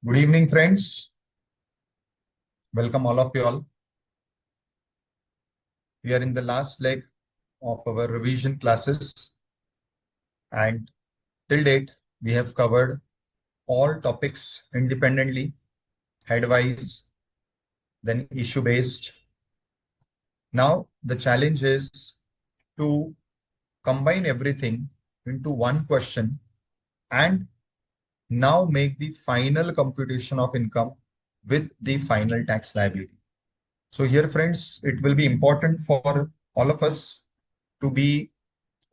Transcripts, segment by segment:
Good evening, friends. Welcome all of you all. We are in the last leg of our revision classes, and till date, we have covered all topics independently, headwise, then issue-based. Now, the challenge is to combine everything into one question and now make the final computation of income with the final tax liability. So here, friends, it will be important for all of us to be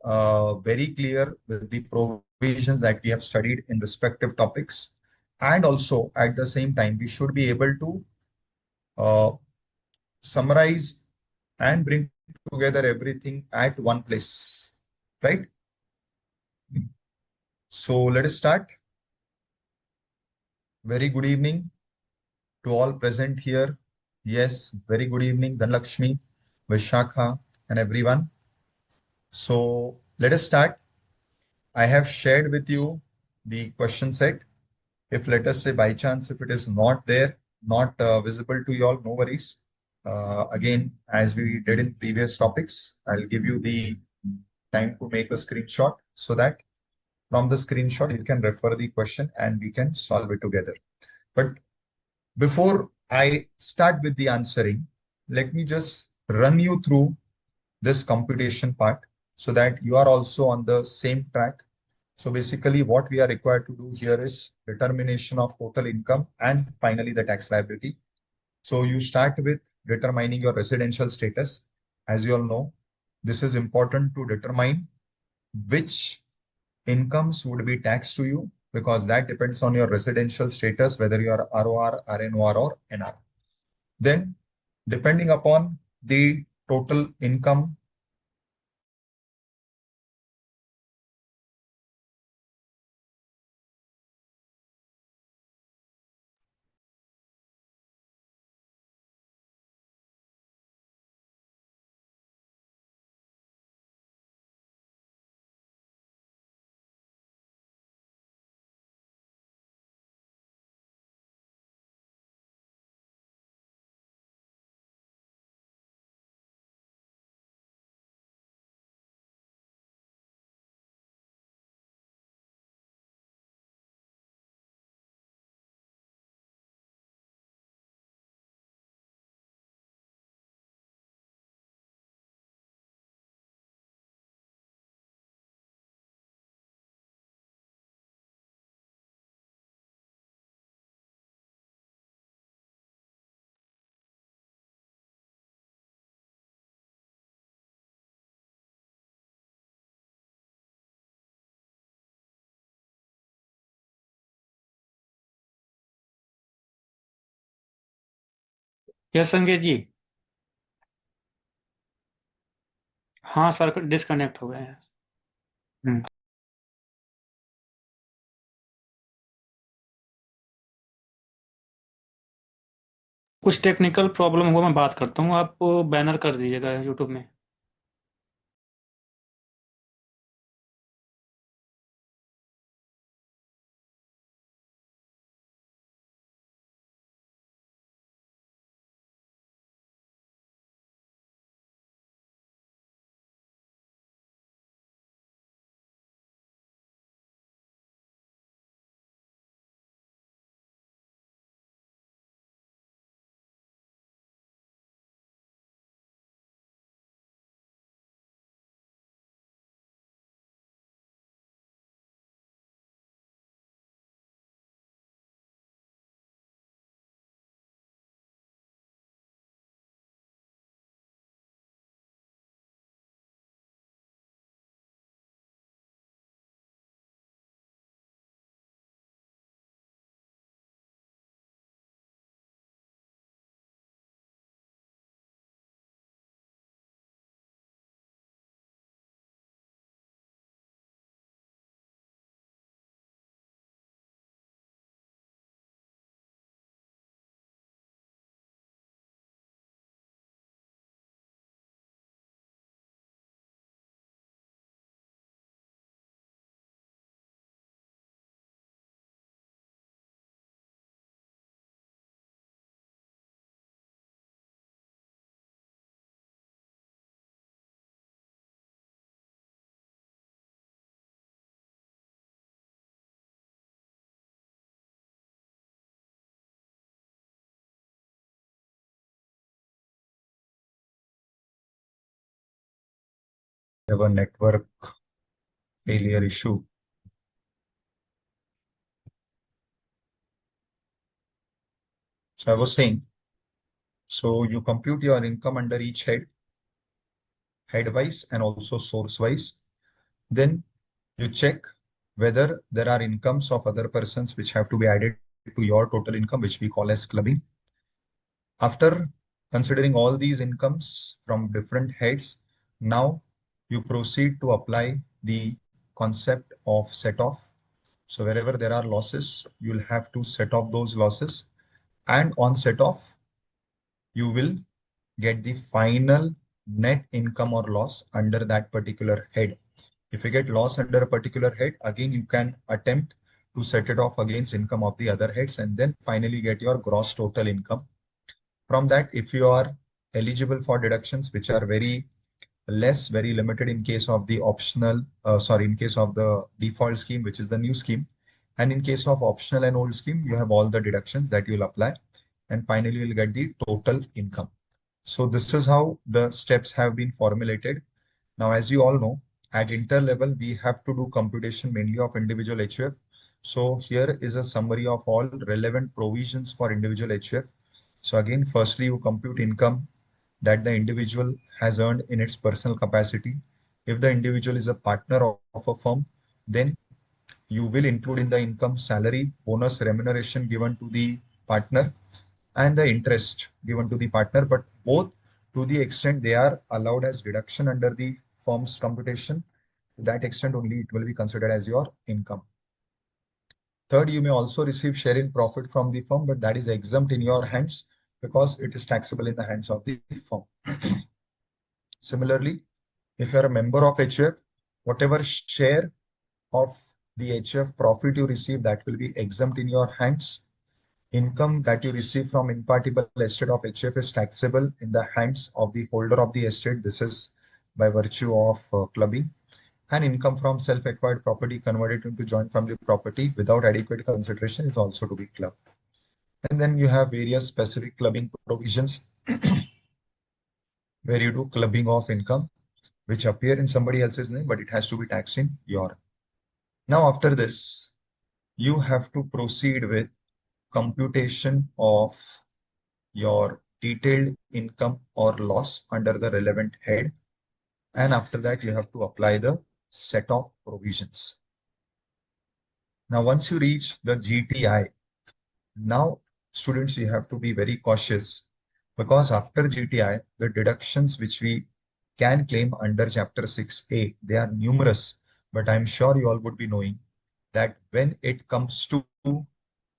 very clear with the provisions that we have studied in respective topics. And also, at the same time, we should be able to uh, summarize and bring together everything at one place, right? So let us start. Very good evening to all present here. Yes, very good evening, Dhanlakshmi, Vishakha, and everyone. So let us start. I have shared with you the question set. If let us say by chance, if it is not there, not visible to you all, no worries. Again, as we did in previous topics, I'll give you the time to make a screenshot so that from the screenshot, you can refer the question and we can solve it together. But before I start with the answering, let me just run you through this computation part so that you are also on the same track. So basically what we are required to do here is determination of total income and finally the tax liability. So you start with determining your residential status. As you all know, this is important to determine which incomes would be taxed to you because that depends on your residential status, whether you are ROR, RNOR or NR. Then depending upon the total income yes संकेत जी। हाँ sir, disconnect हो गए हैं। कुछ technical problem हुआ, मैं बात करता हूँ। आप बैनर कर दीजिएगा यूट्यूब में। have a network failure issue. So I was saying, so you compute your income under each head-wise and also source-wise. Then you check whether there are incomes of other persons which have to be added to your total income, which we call as clubbing. After considering all these incomes from different heads, now you proceed to apply the concept of set off. So wherever there are losses, you'll have to set off those losses. And on set off, you will get the final net income or loss under that particular head. If you get loss under a particular head, again, you can attempt to set it off against income of the other heads and then finally get your gross total income. From that, if you are eligible for deductions, which are very less, very limited in case of the optional, in case of the default scheme, which is the new scheme. And in case of optional and old scheme, you have all the deductions that you'll apply. And finally, you'll get the total income. So this is how the steps have been formulated. Now, as you all know, at inter level, we have to do computation mainly of individual HUF. So here is a summary of all relevant provisions for individual HUF. So again, firstly, you compute income that the individual has earned in its personal capacity. If the individual is a partner of a firm, then you will include in the income salary, bonus, remuneration given to the partner, and the interest given to the partner, but both to the extent they are allowed as deduction under the firm's computation, to that extent only it will be considered as your income. Third, you may also receive share in profit from the firm, but that is exempt in your hands because it is taxable in the hands of the firm. Similarly, if you are a member of HUF, whatever share of the HUF profit you receive, that will be exempt in your hands. Income that you receive from impartible estate of HUF is taxable in the hands of the holder of the estate. This is by virtue of clubbing. And income from self-acquired property converted into joint family property without adequate consideration is also to be clubbed. And then you have various specific clubbing provisions where you do clubbing of income, which appear in somebody else's name, but it has to be taxed in your. Now, after this, you have to proceed with computation of your detailed income or loss under the relevant head. And after that, you have to apply the set of provisions. Now, once you reach the GTI, now students, you have to be very cautious because after GTI, the deductions which we can claim under chapter 6A, they are numerous, but I'm sure you all would be knowing that when it comes to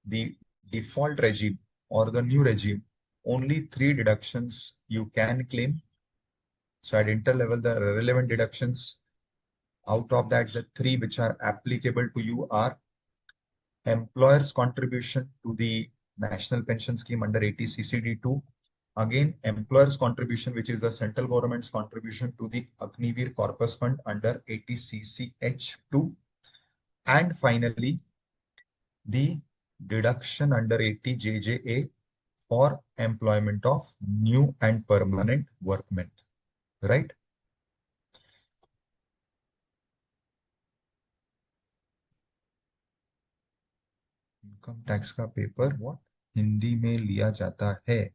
the default regime or the new regime, only 3 deductions you can claim. So at inter level, the relevant deductions out of that, the 3 which are applicable to you are employer's contribution to the national pension scheme under 80CCD2. Again, employer's contribution, which is the central government's contribution to the Agniveer Corpus Fund under 80CCH2. And finally, the deduction under 80JJA for employment of new and permanent workmen, right? Income tax का paper what Hindi में लिया जाता है.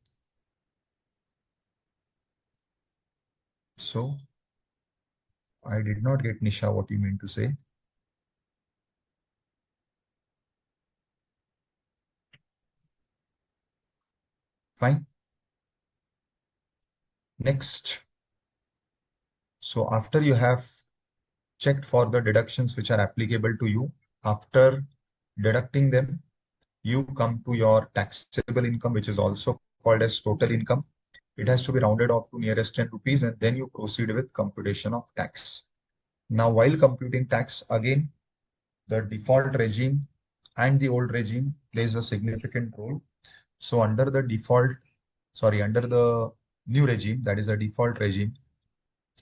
So I did not get, Nisha, what you mean to say. Fine. Next. So after you have checked for the deductions which are applicable to you, after deducting them, you come to your taxable income, which is also called as total income. It has to be rounded off to nearest 10 rupees, and then you proceed with computation of tax. Now, while computing tax, again, the default regime and the old regime plays a significant role. So under the new regime, that is a default regime,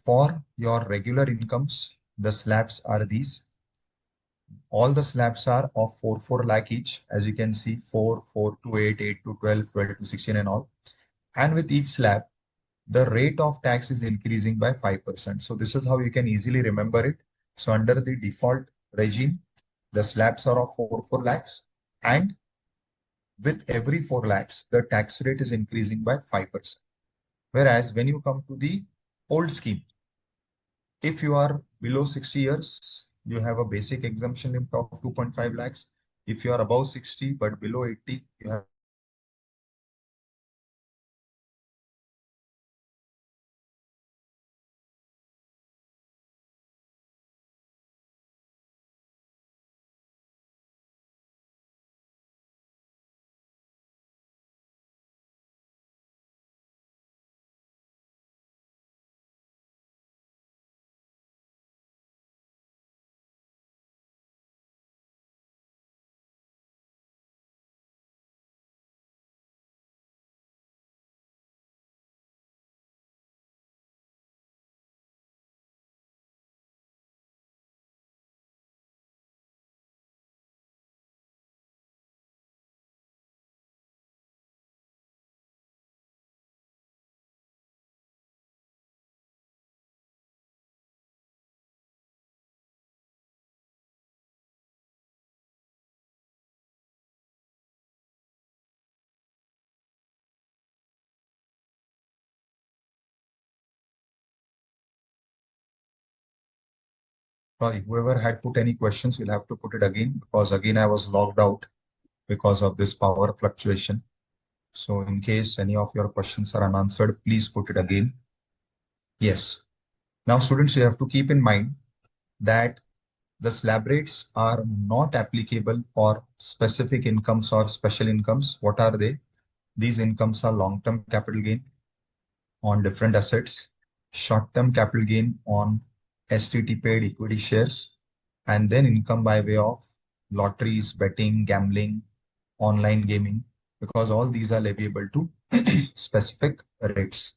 for your regular incomes, the slabs are these. All the slabs are of 4 lakh each, as you can see, 4 to 8, 8 to 12, 12 to 16 and all. And with each slab, the rate of tax is increasing by 5%. So this is how you can easily remember it. So under the default regime, the slabs are of 4 lakhs, and with every 4 lakhs, the tax rate is increasing by 5%. Whereas when you come to the old scheme, if you are below 60 years, you have a basic exemption limit of 2.5 lakhs. If you are above 60 but below 80, you have a exemption limit of 5%. Sorry, whoever had put any questions, you'll have to put it again, because again I was logged out because of this power fluctuation. So in case any of your questions are unanswered, please put it again. Yes. Now students, you have to keep in mind that the slab rates are not applicable for specific incomes or special incomes. What are they? These incomes are long-term capital gain on different assets, short-term capital gain on STT paid equity shares, and then income by way of lotteries, betting, gambling, online gaming, because all these are leviable to specific rates.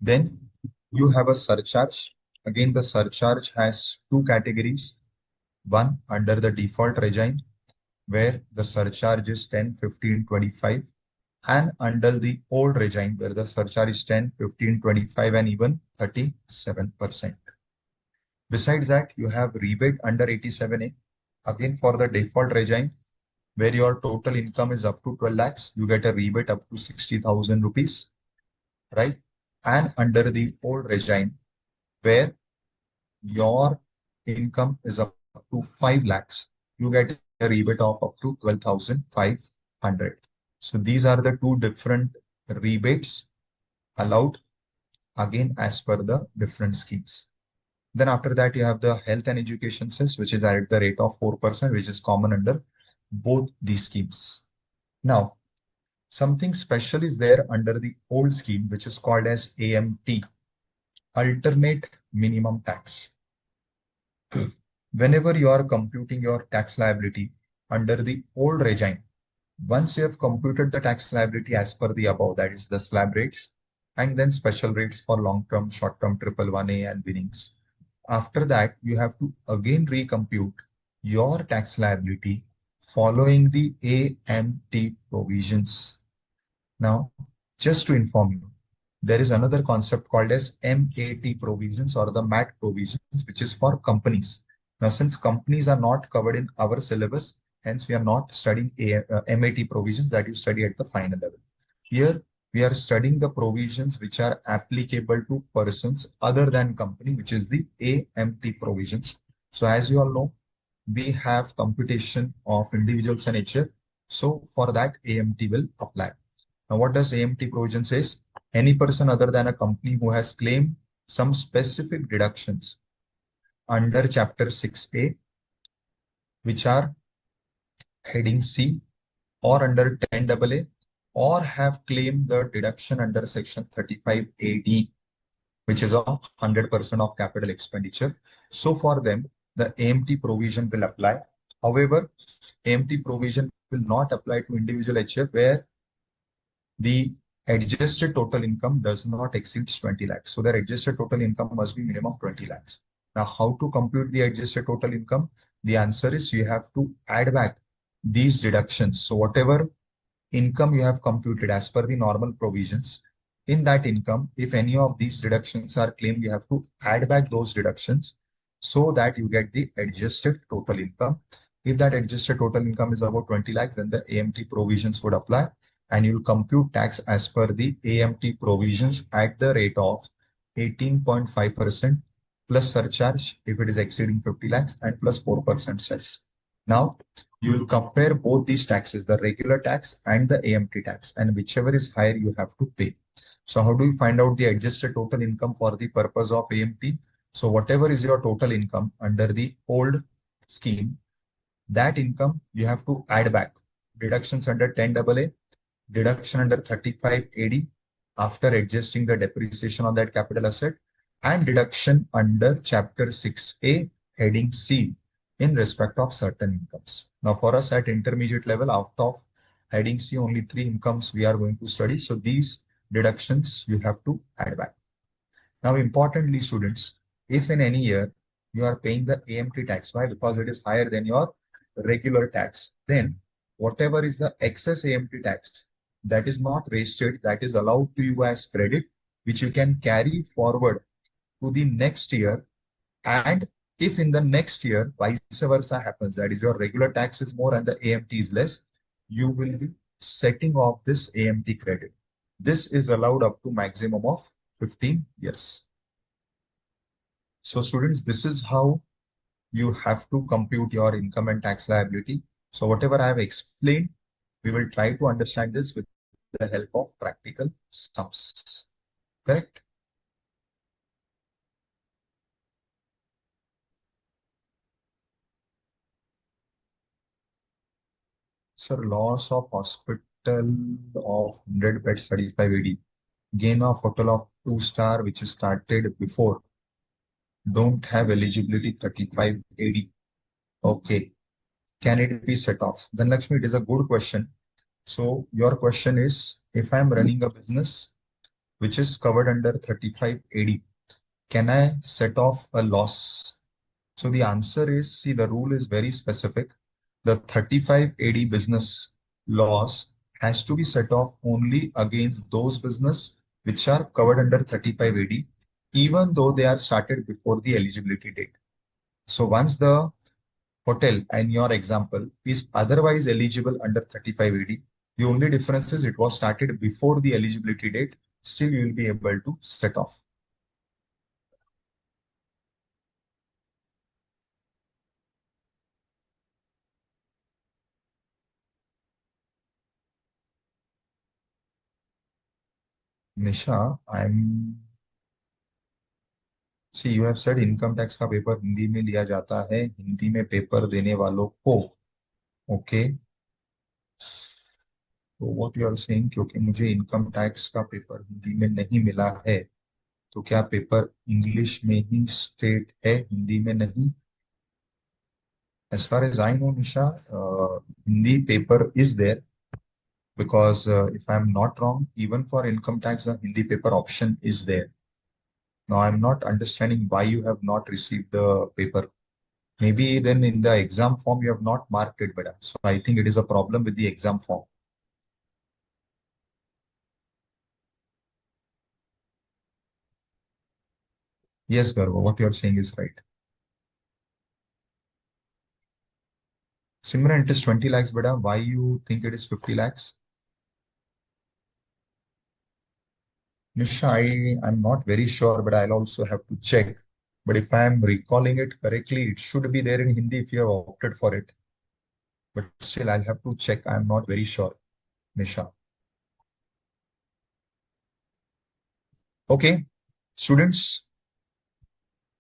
Then you have a surcharge. Again, the surcharge has two categories. One under the default regime, where the surcharge is 10, 15, 25, and under the old regime, where the surcharge is 10, 15, 25, and even 37%. Besides that, you have rebate under 87A. Again, for the default regime, where your total income is up to 12 lakhs, you get a rebate up to 60,000 rupees, right? And under the old regime, where your income is up to 5 lakhs, you get a rebate of up to 12,500. So these are the two different rebates allowed, again as per the different schemes. Then after that, you have the health and education cess, which is at the rate of 4%, which is common under both these schemes. Now, something special is there under the old scheme, which is called as AMT, alternate minimum tax. Whenever you are computing your tax liability under the old regime, once you have computed the tax liability as per the above, that is the slab rates, and then special rates for long-term, short-term, triple 1A and winnings. After that, you have to again recompute your tax liability following the AMT provisions. Now, just to inform you, there is another concept called as MAT provisions or the MAT provisions, which is for companies. Now, since companies are not covered in our syllabus, hence we are not studying MAT provisions that you study at the final level. Here, we are studying the provisions which are applicable to persons other than company, which is the AMT provisions. So as you all know, we have computation of individuals and HF. So for that, AMT will apply. Now, what does AMT provision says? Any person other than a company who has claimed some specific deductions under Chapter 6A, which are heading C, or under 10AA, or have claimed the deduction under Section 35AD, which is of 100% of capital expenditure. So for them, the AMT provision will apply. However, AMT provision will not apply to individual HF where the adjusted total income does not exceed 20 lakhs. So their adjusted total income must be minimum 20 lakhs. Now, how to compute the adjusted total income? The answer is you have to add back these deductions. So whatever income you have computed as per the normal provisions, in that income, if any of these deductions are claimed, you have to add back those deductions so that you get the adjusted total income. If that adjusted total income is about 20 lakhs, then the AMT provisions would apply and you'll compute tax as per the AMT provisions at the rate of 18.5% plus surcharge if it is exceeding 50 lakhs and plus 4% cess. Now, you will compare both these taxes, the regular tax and the AMT tax, and whichever is higher, you have to pay. So how do you find out the adjusted total income for the purpose of AMT? So whatever is your total income under the old scheme, that income you have to add back. Deductions under 10AA, deduction under 35AD after adjusting the depreciation on that capital asset, and deduction under Chapter 6A heading C in respect of certain incomes. Now for us at intermediate level, out of heading C, only 3 incomes we are going to study. So these deductions you have to add back. Now, importantly, students, if in any year you are paying the AMT tax, why? Because it is higher than your regular tax, then whatever is the excess AMT tax that is not wasted, that is allowed to you as credit, which you can carry forward to the next year. And if in the next year, vice versa happens, that is your regular tax is more and the AMT is less, you will be setting off this AMT credit. This is allowed up to maximum of 15 years. So students, this is how you have to compute your income and tax liability. So whatever I have explained, we will try to understand this with the help of practical sums. Correct? Sir, loss of hospital of 100 beds 35 AD. Gain of hotel of 2-star which is started before. Don't have eligibility 35 AD. Okay. Can it be set off? Then Lakshmi, it is a good question. So your question is, if I'm running a business which is covered under 35 AD, can I set off a loss? So the answer is, see, the rule is very specific. The 35 AD business loss has to be set off only against those business which are covered under 35 AD, even though they are started before the eligibility date. So once the hotel in your example is otherwise eligible under 35 AD, the only difference is it was started before the eligibility date, still you will be able to set off. Nisha, see, you have said income tax का paper Hindi में लिया जाता है, हिंदी में paper देने वालों को. Okay, तो व्हाट यू आर सेइंग, क्योंकि मुझे इनकम टैक्स का पेपर हिंदी में नहीं मिला है, तो क्या पेपर इंग्लिश में ही स्टेट है, हिंदी में नहीं? As far as I know, Nisha, Hindi paper is there because if I'm not wrong, even for income tax, the Hindi paper option is there. Now, I'm not understanding why you have not received the paper. Maybe then in the exam form, you have not marked it better. So I think it is a problem with the exam form. Yes, Garva, what you are saying is right. Simran, it is 20 lakhs, beta. Why you think it is 50 lakhs? Nisha, I'm not very sure, but I'll also have to check. But if I'm recalling it correctly, it should be there in Hindi if you have opted for it. But still, I'll have to check. I'm not very sure, Nisha. Okay, students.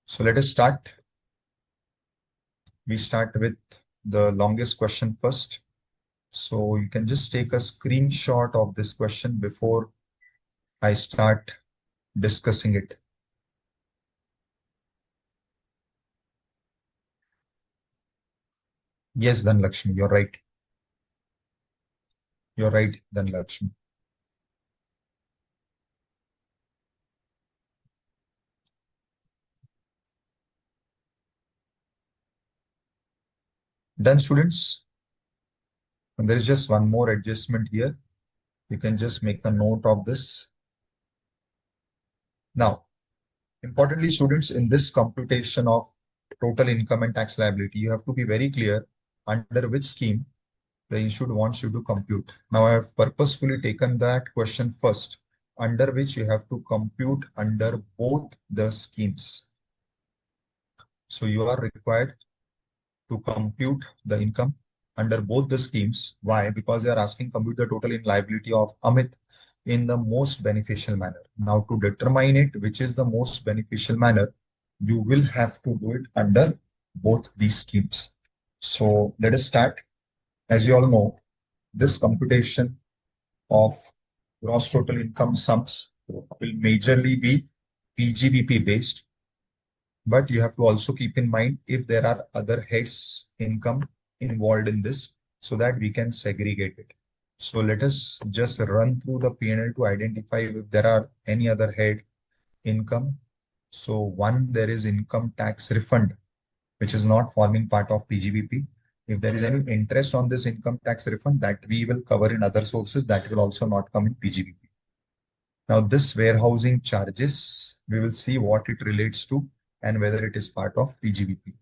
So let us start. We start with the longest question first. So you can just take a screenshot of this question before I start discussing it. Yes, Dhanlakshmi, you're right. You're right, Dhanlakshmi. Done, students. And there is just one more adjustment here. You can just make a note of this. Now, importantly, students, in this computation of total income and tax liability, you have to be very clear under which scheme the institute wants you to compute. Now, I have purposefully taken that question first, under which you have to compute under both the schemes. So you are required to compute the income under both the schemes. Why? Because they are asking compute the total in liability of Amit in the most beneficial manner. Now, to determine it, which is the most beneficial manner, you will have to do it under both these schemes. So let us start. As you all know, this computation of gross total income sums will majorly be PGBP based, but you have to also keep in mind if there are other heads income involved in this so that we can segregate it. So let us just run through the P&L to identify if there are any other head income. So one, there is income tax refund, which is not forming part of PGBP. If there is any interest on this income tax refund, that we will cover in other sources, that will also not come in PGBP. Now, this warehousing charges, we will see what it relates to and whether it is part of PGBP.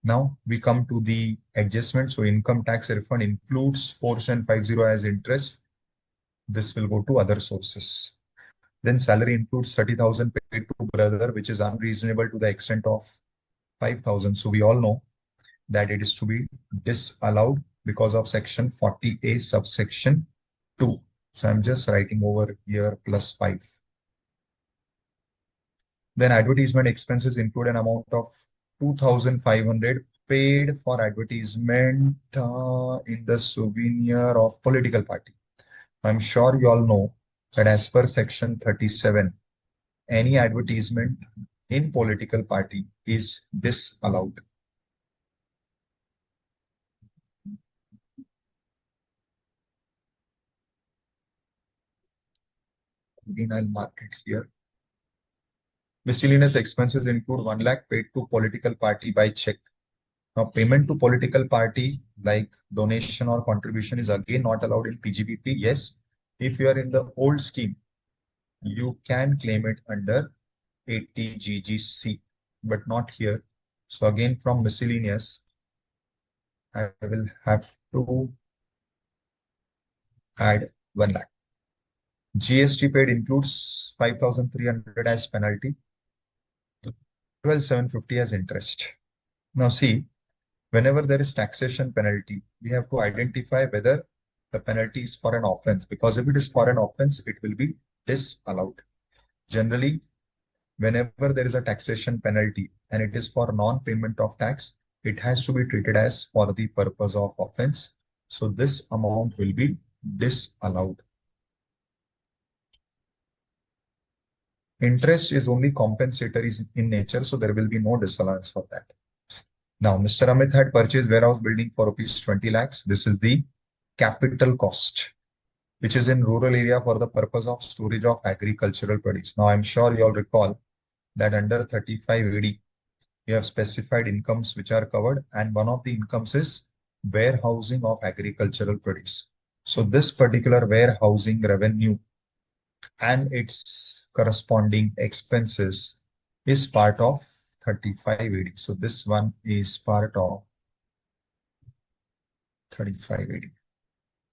Now we come to the adjustment. So income tax refund includes 4750 as interest. This will go to other sources. Then salary includes 30,000 paid to brother, which is unreasonable to the extent of 5,000. So we all know that it is to be disallowed because of section 40A subsection 2. So I'm just writing over here plus 5. Then advertisement expenses include an amount of 2,500 paid for advertisement in the souvenir of political party. I'm sure you all know that as per section 37, any advertisement in political party is disallowed. Again, I'll mark it here. Miscellaneous expenses include 1 lakh paid to political party by check. Now, payment to political party like donation or contribution is again not allowed in PGBP. Yes, if you are in the old scheme, you can claim it under 80GGC, but not here. So again, from miscellaneous, I will have to add 1 lakh. GST paid includes 5,300 as penalty, 12,750 as interest. Now see, whenever there is taxation penalty, we have to identify whether the penalty is for an offense, because if it is for an offense, it will be disallowed. Generally, whenever there is a taxation penalty and it is for non-payment of tax, it has to be treated as for the purpose of offense. So this amount will be disallowed. Interest is only compensatory in nature, so there will be no disallowance for that. Now, Mr. Amit had purchased warehouse building for rupees 20 lakhs. This is the capital cost, which is in rural area for the purpose of storage of agricultural produce. Now, I'm sure you all recall that under 35 AD, we have specified incomes which are covered, and one of the incomes is warehousing of agricultural produce. So this particular warehousing revenue and its corresponding expenses is part of 35 AD. So this one is part of 35 AD.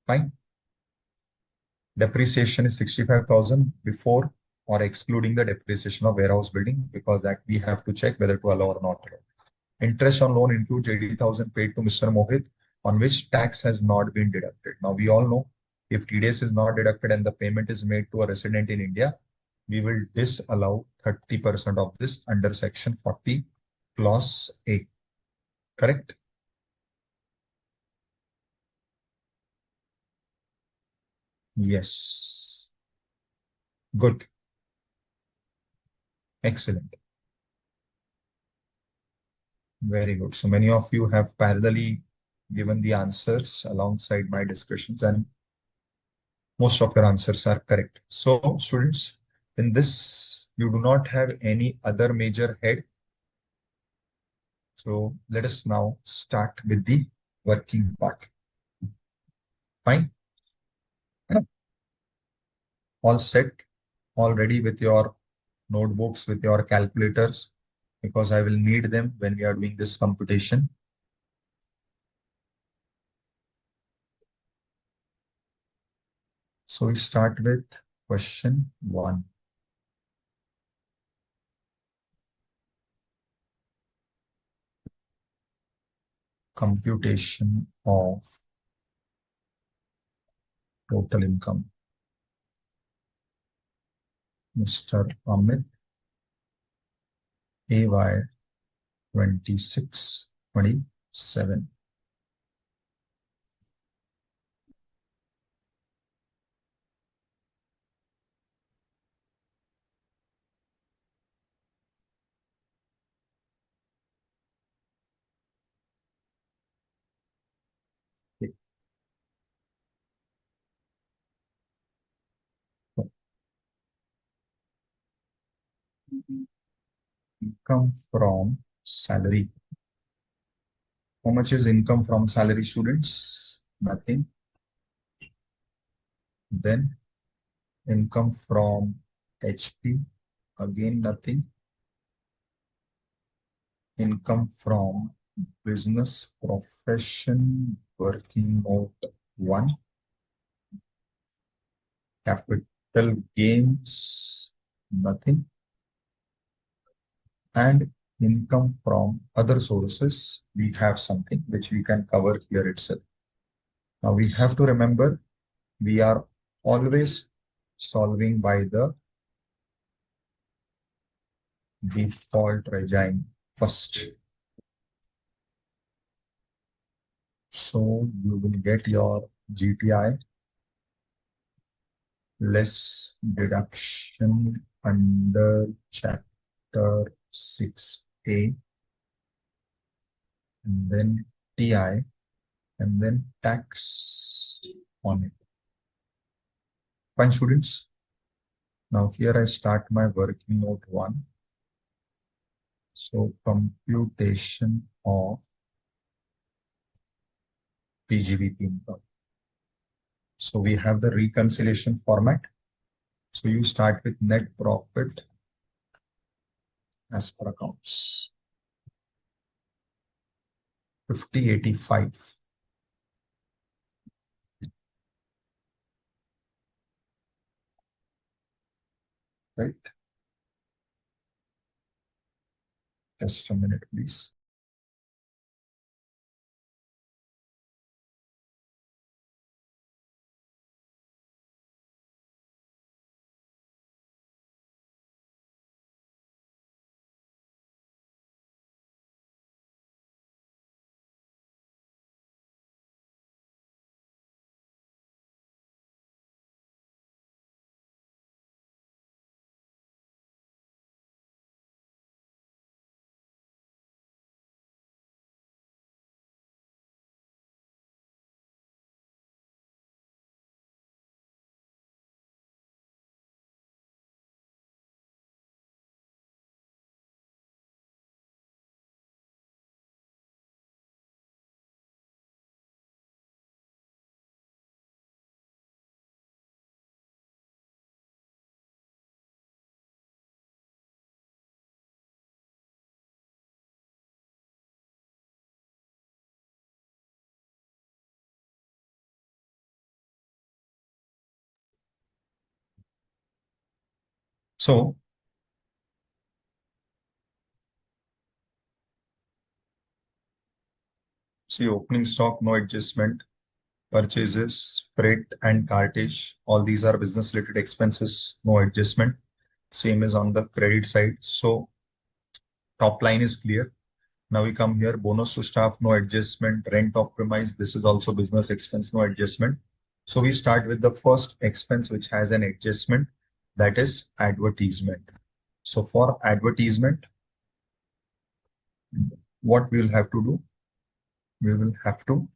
Fine. Depreciation is 65,000 before or excluding the depreciation of warehouse building, because that we have to check whether to allow or not allow. Interest on loan includes 80,000 paid to Mr. Mohit, on which tax has not been deducted. Now we all know if TDS is not deducted and the payment is made to a resident in India, we will disallow 30% of this under section 40 clause A. Correct? Yes. Good. Excellent. Very good. So many of you have parallelly given the answers alongside my discussions, and most of your answers are correct. So students, in this, you do not have any other major head. So let us now start with the working part. Fine. All set, all ready with your notebooks with your calculators because I will need them when we are doing this computation. So we start with question 1. Computation of total income. Mr. Amit, AY 2627. Income from salary. How much is income from salary, students? Nothing. Then income from HP, again nothing. Income from business profession, working note 1. Capital gains, nothing. And income from other sources, we have something which we can cover here itself. Now we have to remember, we are always solving by the default regime first. So you will get your GTI less deduction under chapter 6A, and then TI, and then tax on it. Fine, students. Now here I start my working note 1. So computation of PGBP income. So we have the reconciliation format. So you start with net profit as per accounts. 5085. Right? Just a minute, please. So see, opening stock, no adjustment. Purchases, freight and cartage, all these are business related expenses, no adjustment. Same is on the credit side. So top line is clear. Now we come here, bonus to staff, no adjustment. Rent of premise, this is also business expense, no adjustment. So we start with the first expense which has an adjustment, that is advertisement. So for advertisement, what we will have to do? We will have to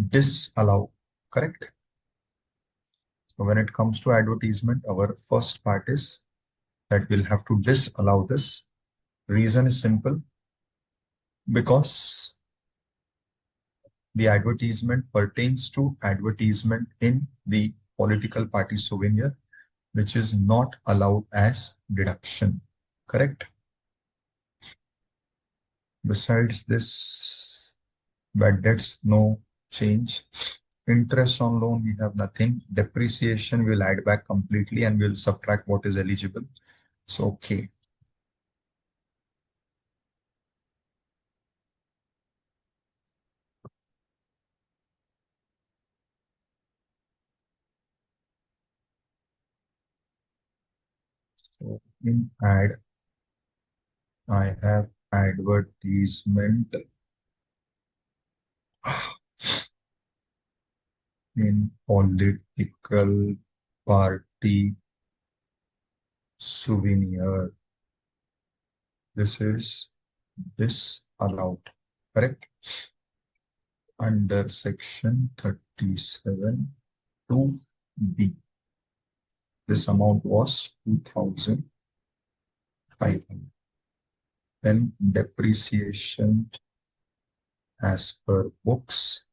disallow, correct? So when it comes to advertisement, our first part is that we'll have to disallow this. Reason is simple, because the advertisement pertains to advertisement in the political party souvenir, which is not allowed as deduction. Correct? Besides this, bad debts, no change. Interest on loan, we have nothing. Depreciation, we'll add back completely and we'll subtract what is eligible. So, okay. So, in add, I have advertisement in political party souvenir. This is disallowed. Correct? Under section 37 2B. This amount was 2,500. Then depreciation as per books.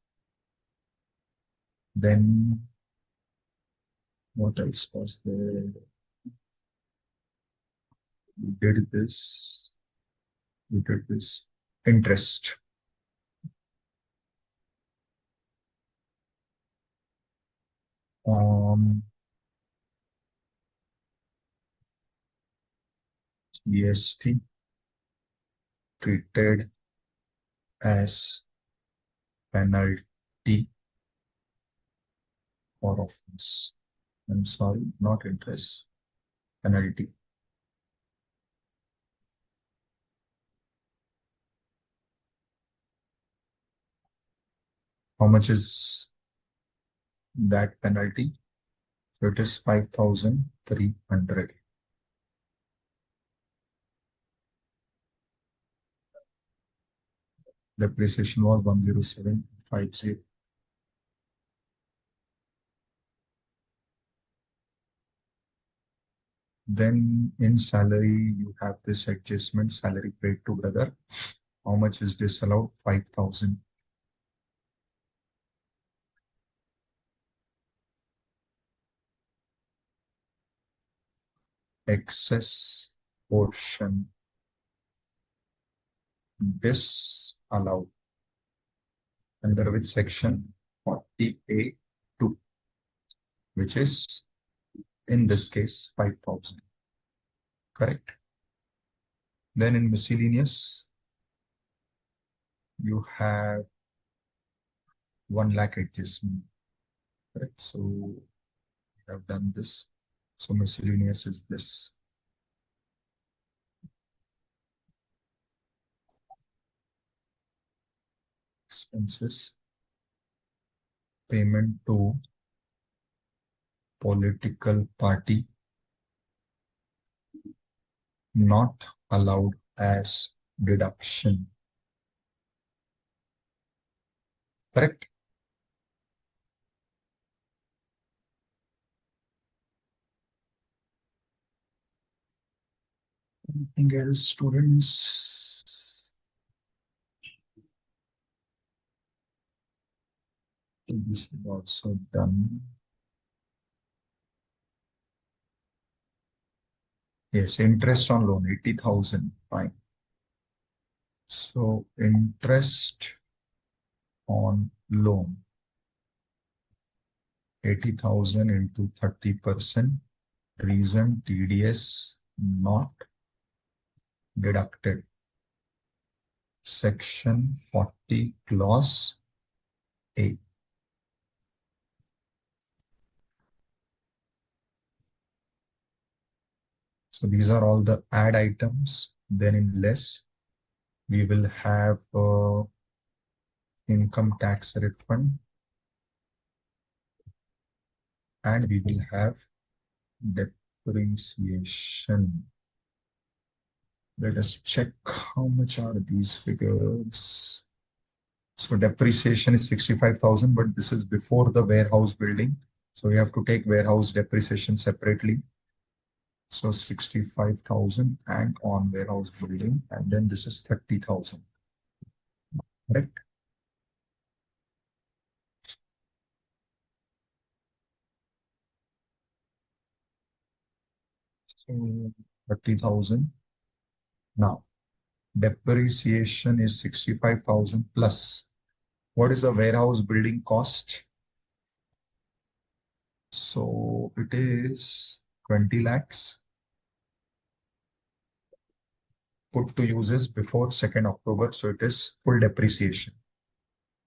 Then what else was there? We did this. We did this. Interest. GST treated as penalty for offense. I'm sorry, not interest, penalty. How much is that penalty? So it is 5,300. Depreciation was 10750. Then in salary, you have this adjustment, salary paid to brother. How much is disallowed? 5,000. Excess portion disallowed. Under which section? 40A2, which is in this case 5,000. Correct. Then in miscellaneous, you have 1 lakh adjustment. Correct. So we have done this. So miscellaneous is this. Expenses, payment to political party, not allowed as deduction. Correct. Anything else, students? This is also done. Yes, interest on loan, 80,000. Fine. So interest on loan, 80,000 into 30%. Reason TDS not deducted. Section 40 clause A. So these are all the add items. Then in less, we will have income tax refund, and we will have depreciation. Let us check how much are these figures. So depreciation is 65,000, but this is before the warehouse building. So we have to take warehouse depreciation separately. So 65,000 and on warehouse building, and then this is 30,000. Correct? So 30,000. Now, depreciation is 65,000 plus. What is the warehouse building cost? So it is 20 lakhs put to uses before 2nd October. So it is full depreciation.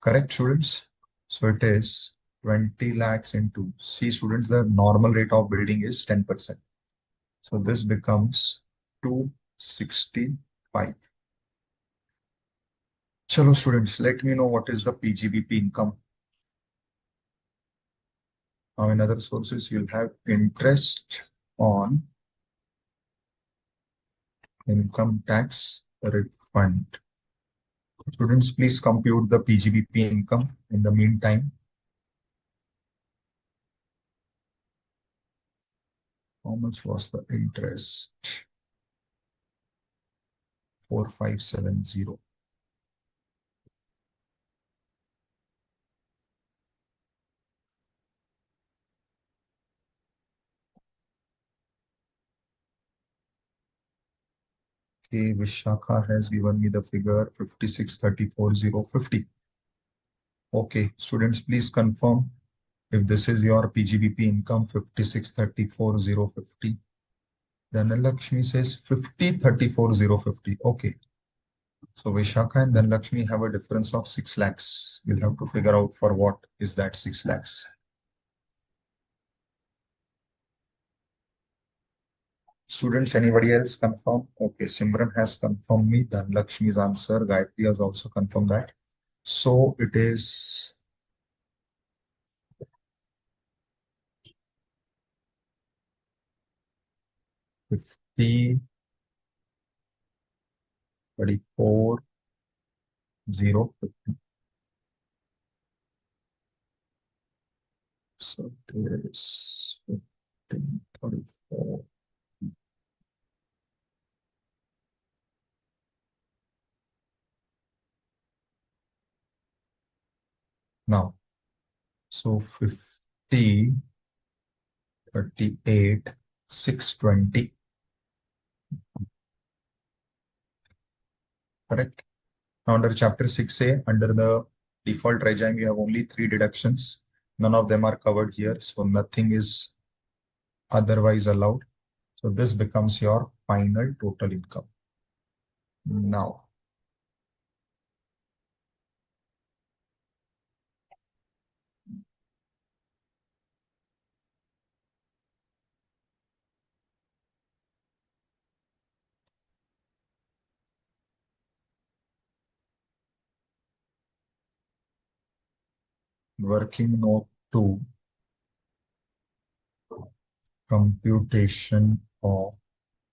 Correct, students? So it is 20 lakhs into, see students, the normal rate of building is 10%. So this becomes 265. Chalo students, let me know what is the PGBP income. Now in other sources, you'll have interest on income tax refund. Students, please compute the PGBP income in the meantime. How much was the interest? 4570. Okay, Vishakha has given me the figure 56,34,050. Okay, students, please confirm if this is your PGBP income 56,34,050. Dhanalakshmi says 50,34,050. Okay, so Vishakha and Dhanalakshmi have a difference of 6 lakhs. We'll have to figure out for what is that 6 lakhs. Students, anybody else confirm? Okay, Simran has confirmed me. Dhanalakshmi's answer. Gayatri has also confirmed that. So it is 50, 34, 0, 50. So it is 15, 34. Now, so 50, 38, 620. Correct? Now, under chapter 6A, under the default regime, you have only 3 deductions. None of them are covered here, so nothing is otherwise allowed. So this becomes your final total income. Now, working note 2, computation of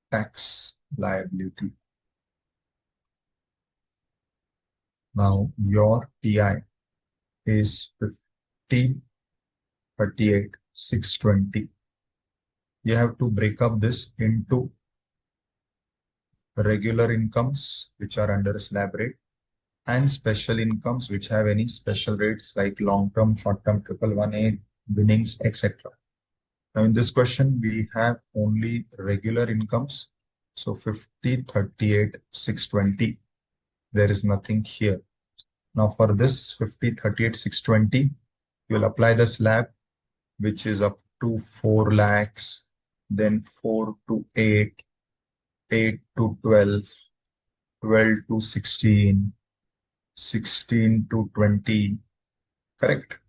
tax liability. Now, your TI is 50, 38, 620. You have to break up this into regular incomes, which are under slab rate, and special incomes, which have any special rates like long-term, short-term, 111A, winnings, etc. Now, in this question, we have only regular incomes. So 50, 38, 620. There is nothing here. Now, for this 50, 38, 620, you will apply the slab, which is up to 4 lakhs, then 4 to 8, 8 to 12, 12 to 16, 16 to 20, correct?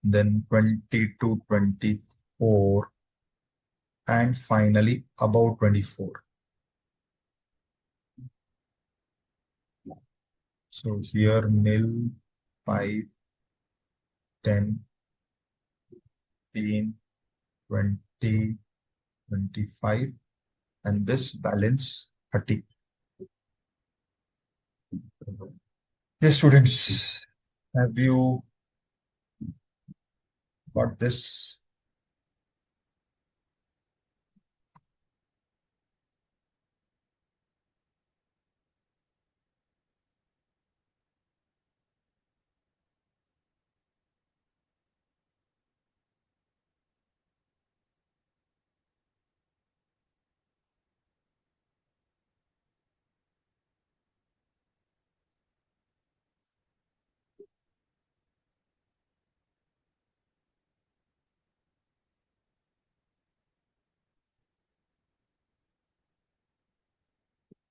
Then 20 to 24, and finally about 24. So here nil, 5, 10, 15, 20, 25, and this balance 30. Yes, students, have you got this?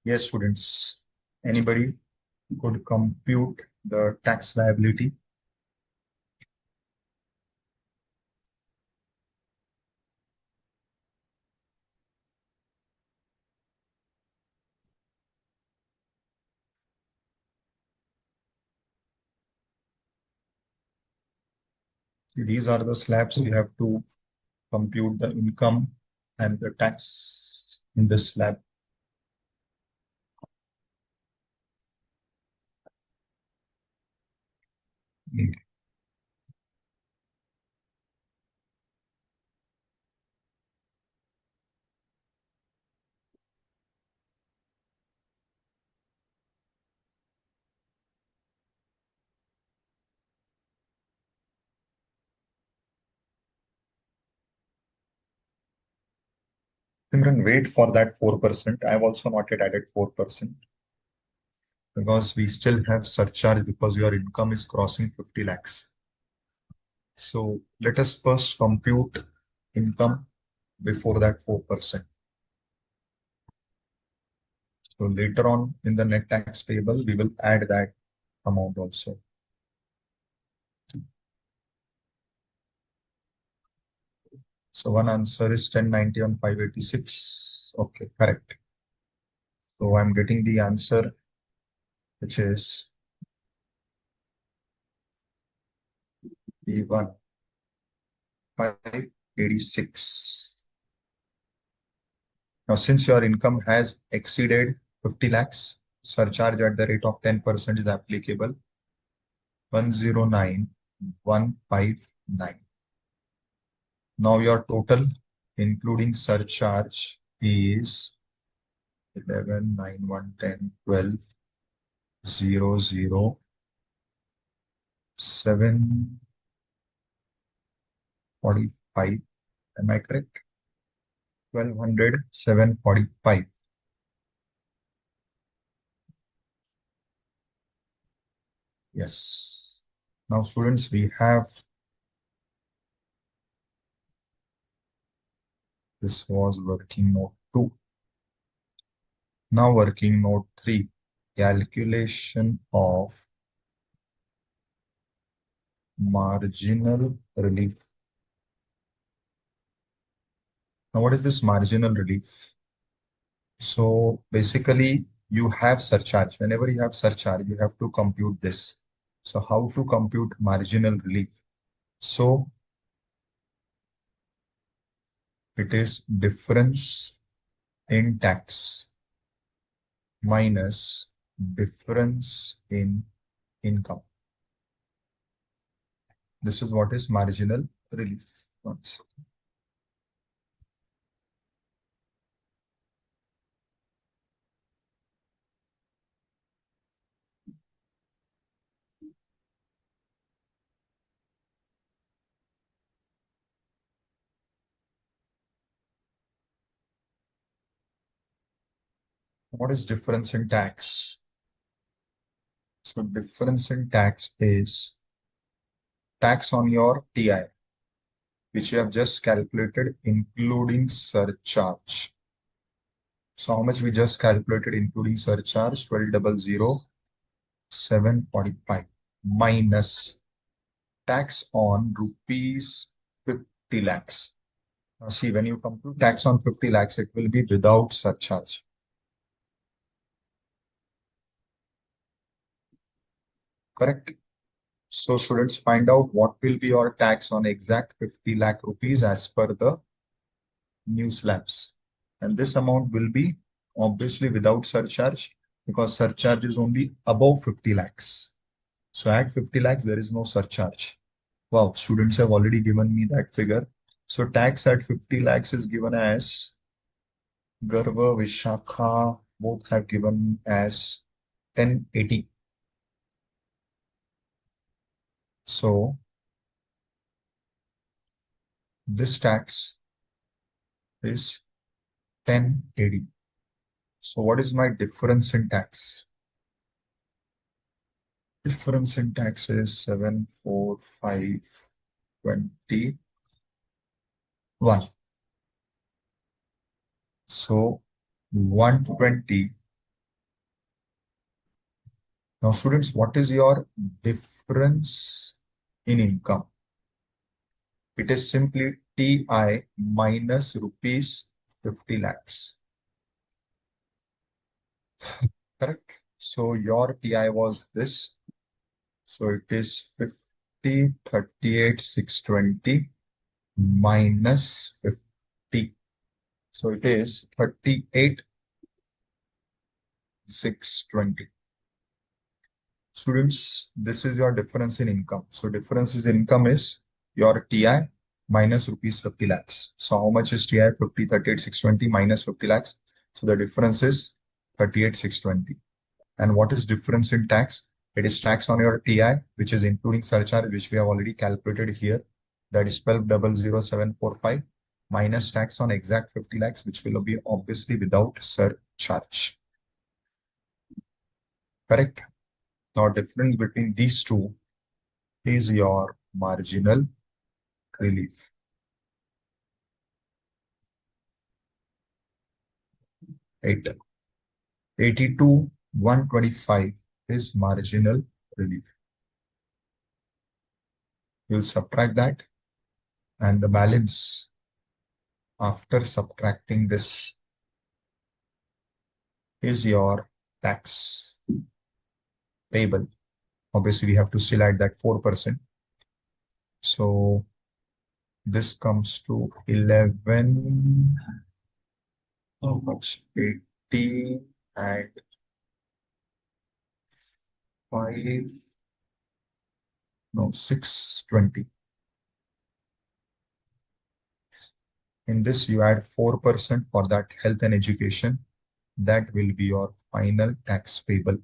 Yes, students. Anybody could compute the tax liability? These are the slabs we have to compute the income and the tax in this slab. Simran, wait for that 4%. I've also not yet added 4% because we still have surcharge because your income is crossing 50 lakhs. So let us first compute income before that 4%. So later on in the net tax payable, we will add that amount also. So one answer is 1090 on 586. Okay, correct. So I'm getting the answer, which is E1 586. Now, since your income has exceeded 50 lakhs, surcharge at the rate of 10% is applicable. 109,159. Now your total, including surcharge, is 11, 9, 1, 10, 12, 0, 0, 7, 45. Am I correct? 1200, 745. Yes. Now, students, we have this was working note 2. Now, working note 3, calculation of marginal relief. Now, what is this marginal relief? So basically, you have surcharge. Whenever you have surcharge, you have to compute this. So how to compute marginal relief? So it is difference in tax minus difference in income. This is what is marginal relief. Once. What is difference in tax? So difference in tax is tax on your TI, which you have just calculated including surcharge. So how much we just calculated including surcharge? 12,00745 minus tax on rupees 50 lakhs. Now see, when you compute tax on 50 lakhs, it will be without surcharge. Correct? So students, find out what will be your tax on exact 50 lakh rupees as per the new slabs. And this amount will be obviously without surcharge because surcharge is only above 50 lakhs. So at 50 lakhs, there is no surcharge. Wow, students have already given me that figure. So tax at 50 lakhs is given as Garva, Vishakha, both have given as 1080. So this tax is 1080. So what is my difference in tax? Difference in tax is 74521. So 120 Now, students, what is your difference in income? It is simply TI minus rupees 50 lakhs. Correct? So your TI was this. So it is 50, 38, 620 minus 50. So it is 38, 620. Students, this is your difference in income. So difference in income is your TI minus rupees 50 lakhs. So how much is TI? 50, 38, 620 minus 50 lakhs. So the difference is 38, 620. And what is difference in tax? It is tax on your TI, which is including surcharge, which we have already calculated here. That is 12,00745 minus tax on exact 50 lakhs, which will be obviously without surcharge. Correct? Now, difference between these two is your marginal relief. Right? 82, 125 is marginal relief. You'll subtract that, and the balance after subtracting this is your tax payable. Obviously, we have to still add that 4%. So this comes to 11, how much? 80 and 5, no, 620. In this, you add 4% for that health and education. That will be your final tax payable.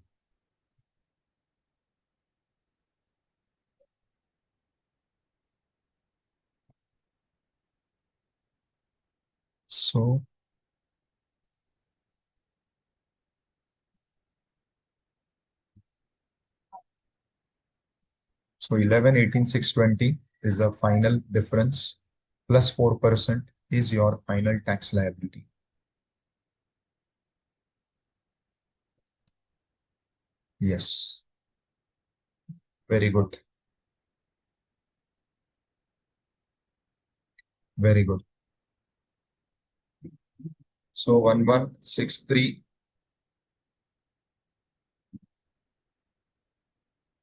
So So 11, 18, 620 is the final difference plus 4% is your final tax liability. Yes, very good. Very good. So 1163,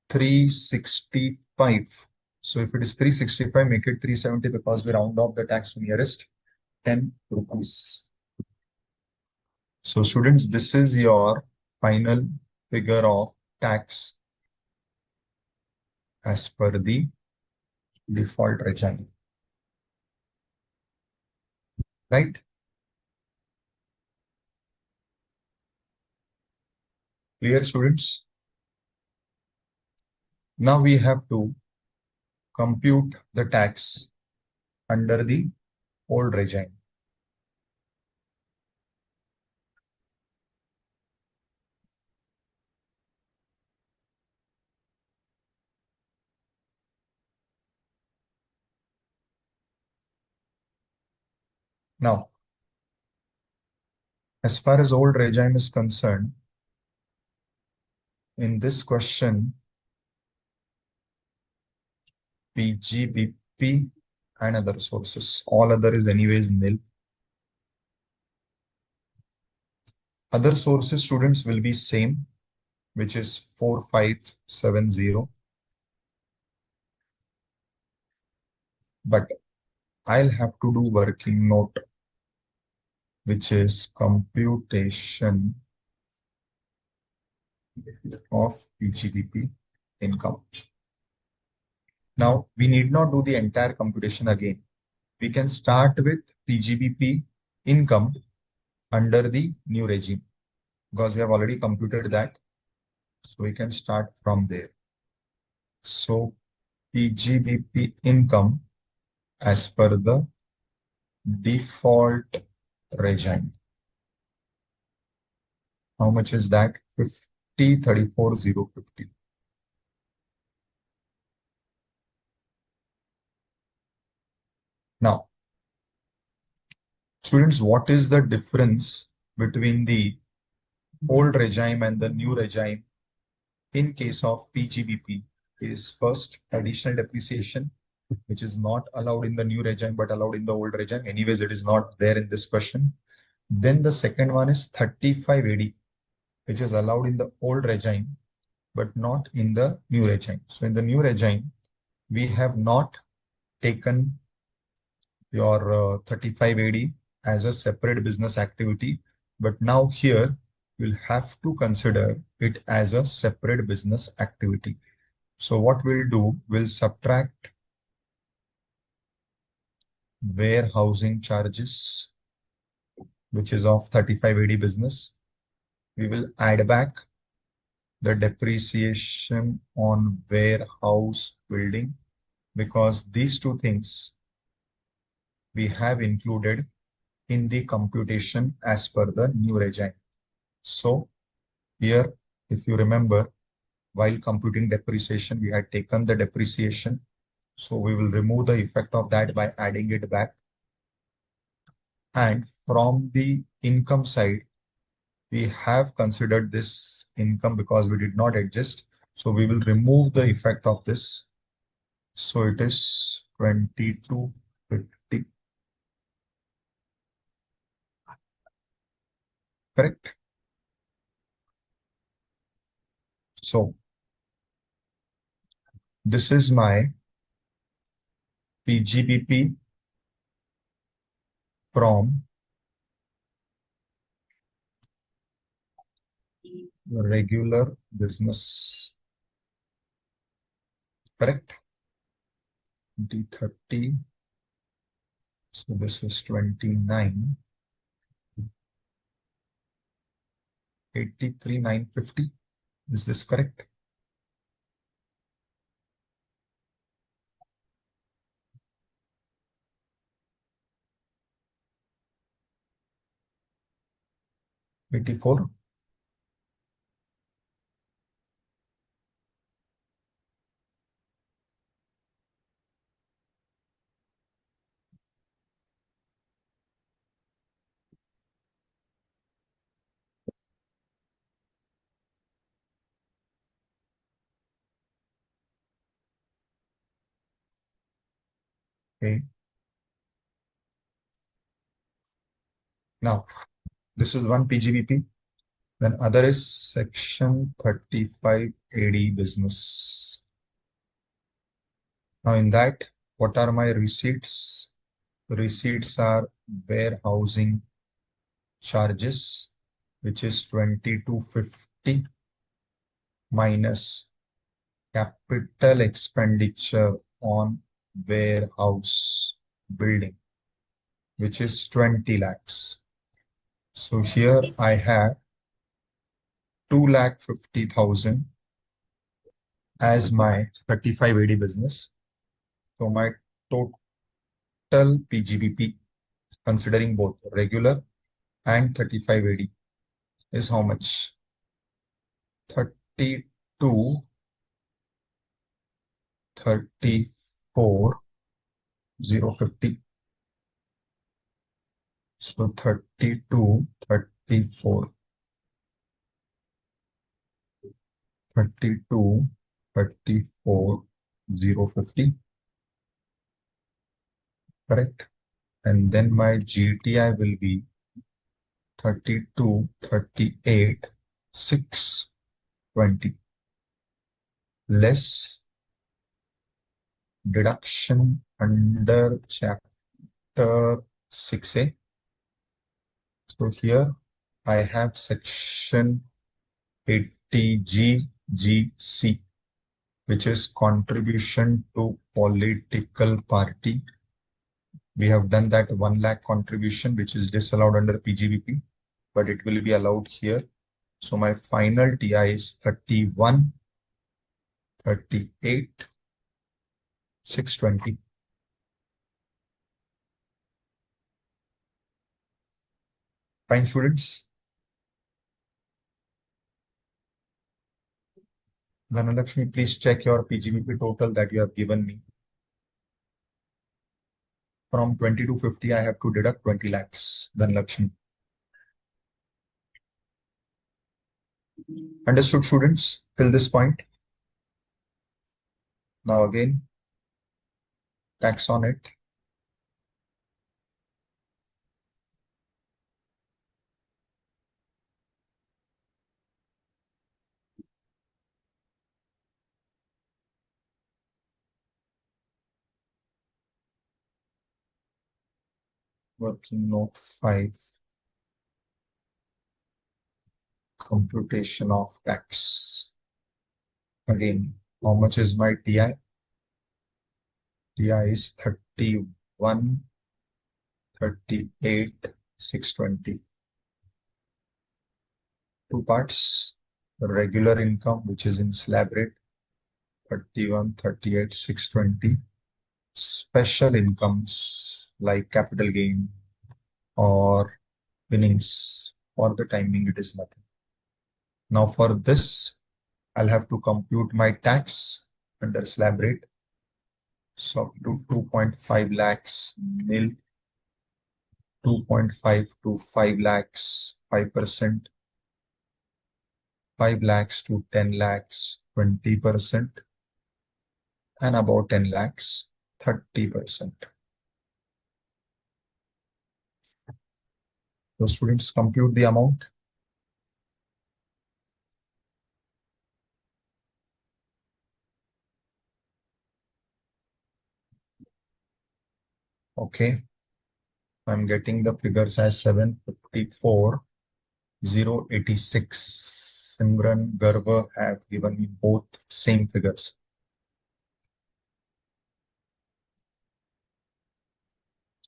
365. So if it is 365, make it 370 because we round off the tax to nearest 10 rupees. So students, this is your final figure of tax as per the default regime, right? Clear, students? Now we have to compute the tax under the old regime. Now, as far as old regime is concerned, in this question, PGBP and other sources, all other is anyways nil. Other sources students will be same, which is 4570. But I'll have to do working note, which is computation of PGBP income. Now, we need not do the entire computation again. We can start with PGBP income under the new regime because we have already computed that. So we can start from there. So PGBP income as per the default regime. How much is that? 50, 34,050. Now, students, what is the difference between the old regime and the new regime in case of PGBP is first additional depreciation, which is not allowed in the new regime but allowed in the old regime. Anyways, it is not there in this question. Then the second one is 35 AD, which is allowed in the old regime but not in the new regime. So in the new regime, we have not taken your 35 AD as a separate business activity, but now here we'll have to consider it as a separate business activity. So what we'll do, we'll subtract warehousing charges, which is of 35 AD business. We will add back the depreciation on warehouse building, because these two things we have included in the computation as per the new regime. So here, if you remember, while computing depreciation, we had taken the depreciation. So we will remove the effect of that by adding it back. And from the income side, we have considered this income because we did not adjust. So we will remove the effect of this. So it is 2250. Correct? So this is my PGBP from regular business. Correct? D30. So this is 29. 83,950. Is this correct? $84. Okay. Now, this is one PGBP. Then other is section 35 AD business. Now in that, what are my receipts? Receipts are warehousing charges, which is 2250 minus capital expenditure on warehouse building, which is 20 lakhs. So here I have 2,50,000 as my 35 AD business. So my total PGBP, considering both regular and 35 AD, is how much? 32, 34, 050. So 32, 34, 32, 34, 050. Correct? And then my GTI will be 32, 38, 620, less deduction under chapter 6A. So here I have section 80GGC, which is contribution to political party. We have done that 1 lakh contribution, which is disallowed under PGBP, but it will be allowed here. So my final TI is 31, 38, 620. Fine, students. Dhanalakshmi, please check your PGBP total that you have given me. From 2250, I have to deduct 20 lakhs. Dhanalakshmi. Understood, students, till this point? Now again, tax on it. Working note 5. Computation of tax. Again, how much is my TI? TI is 31, 38, 620. Two parts. The regular income, which is in slab rate, 31, 38, 620. Special incomes like capital gain or winnings. For the timing, it is nothing. Now for this, I'll have to compute my tax under slab rate. So up to 2.5 lakhs nil, 2.5 to 5 lakhs, 5%, 5 lakhs to 10 lakhs, 20%, and about 10 lakhs, 30%. So students compute the amount. Okay, I'm getting the figures as 754,086. Simran, Garva have given me both same figures.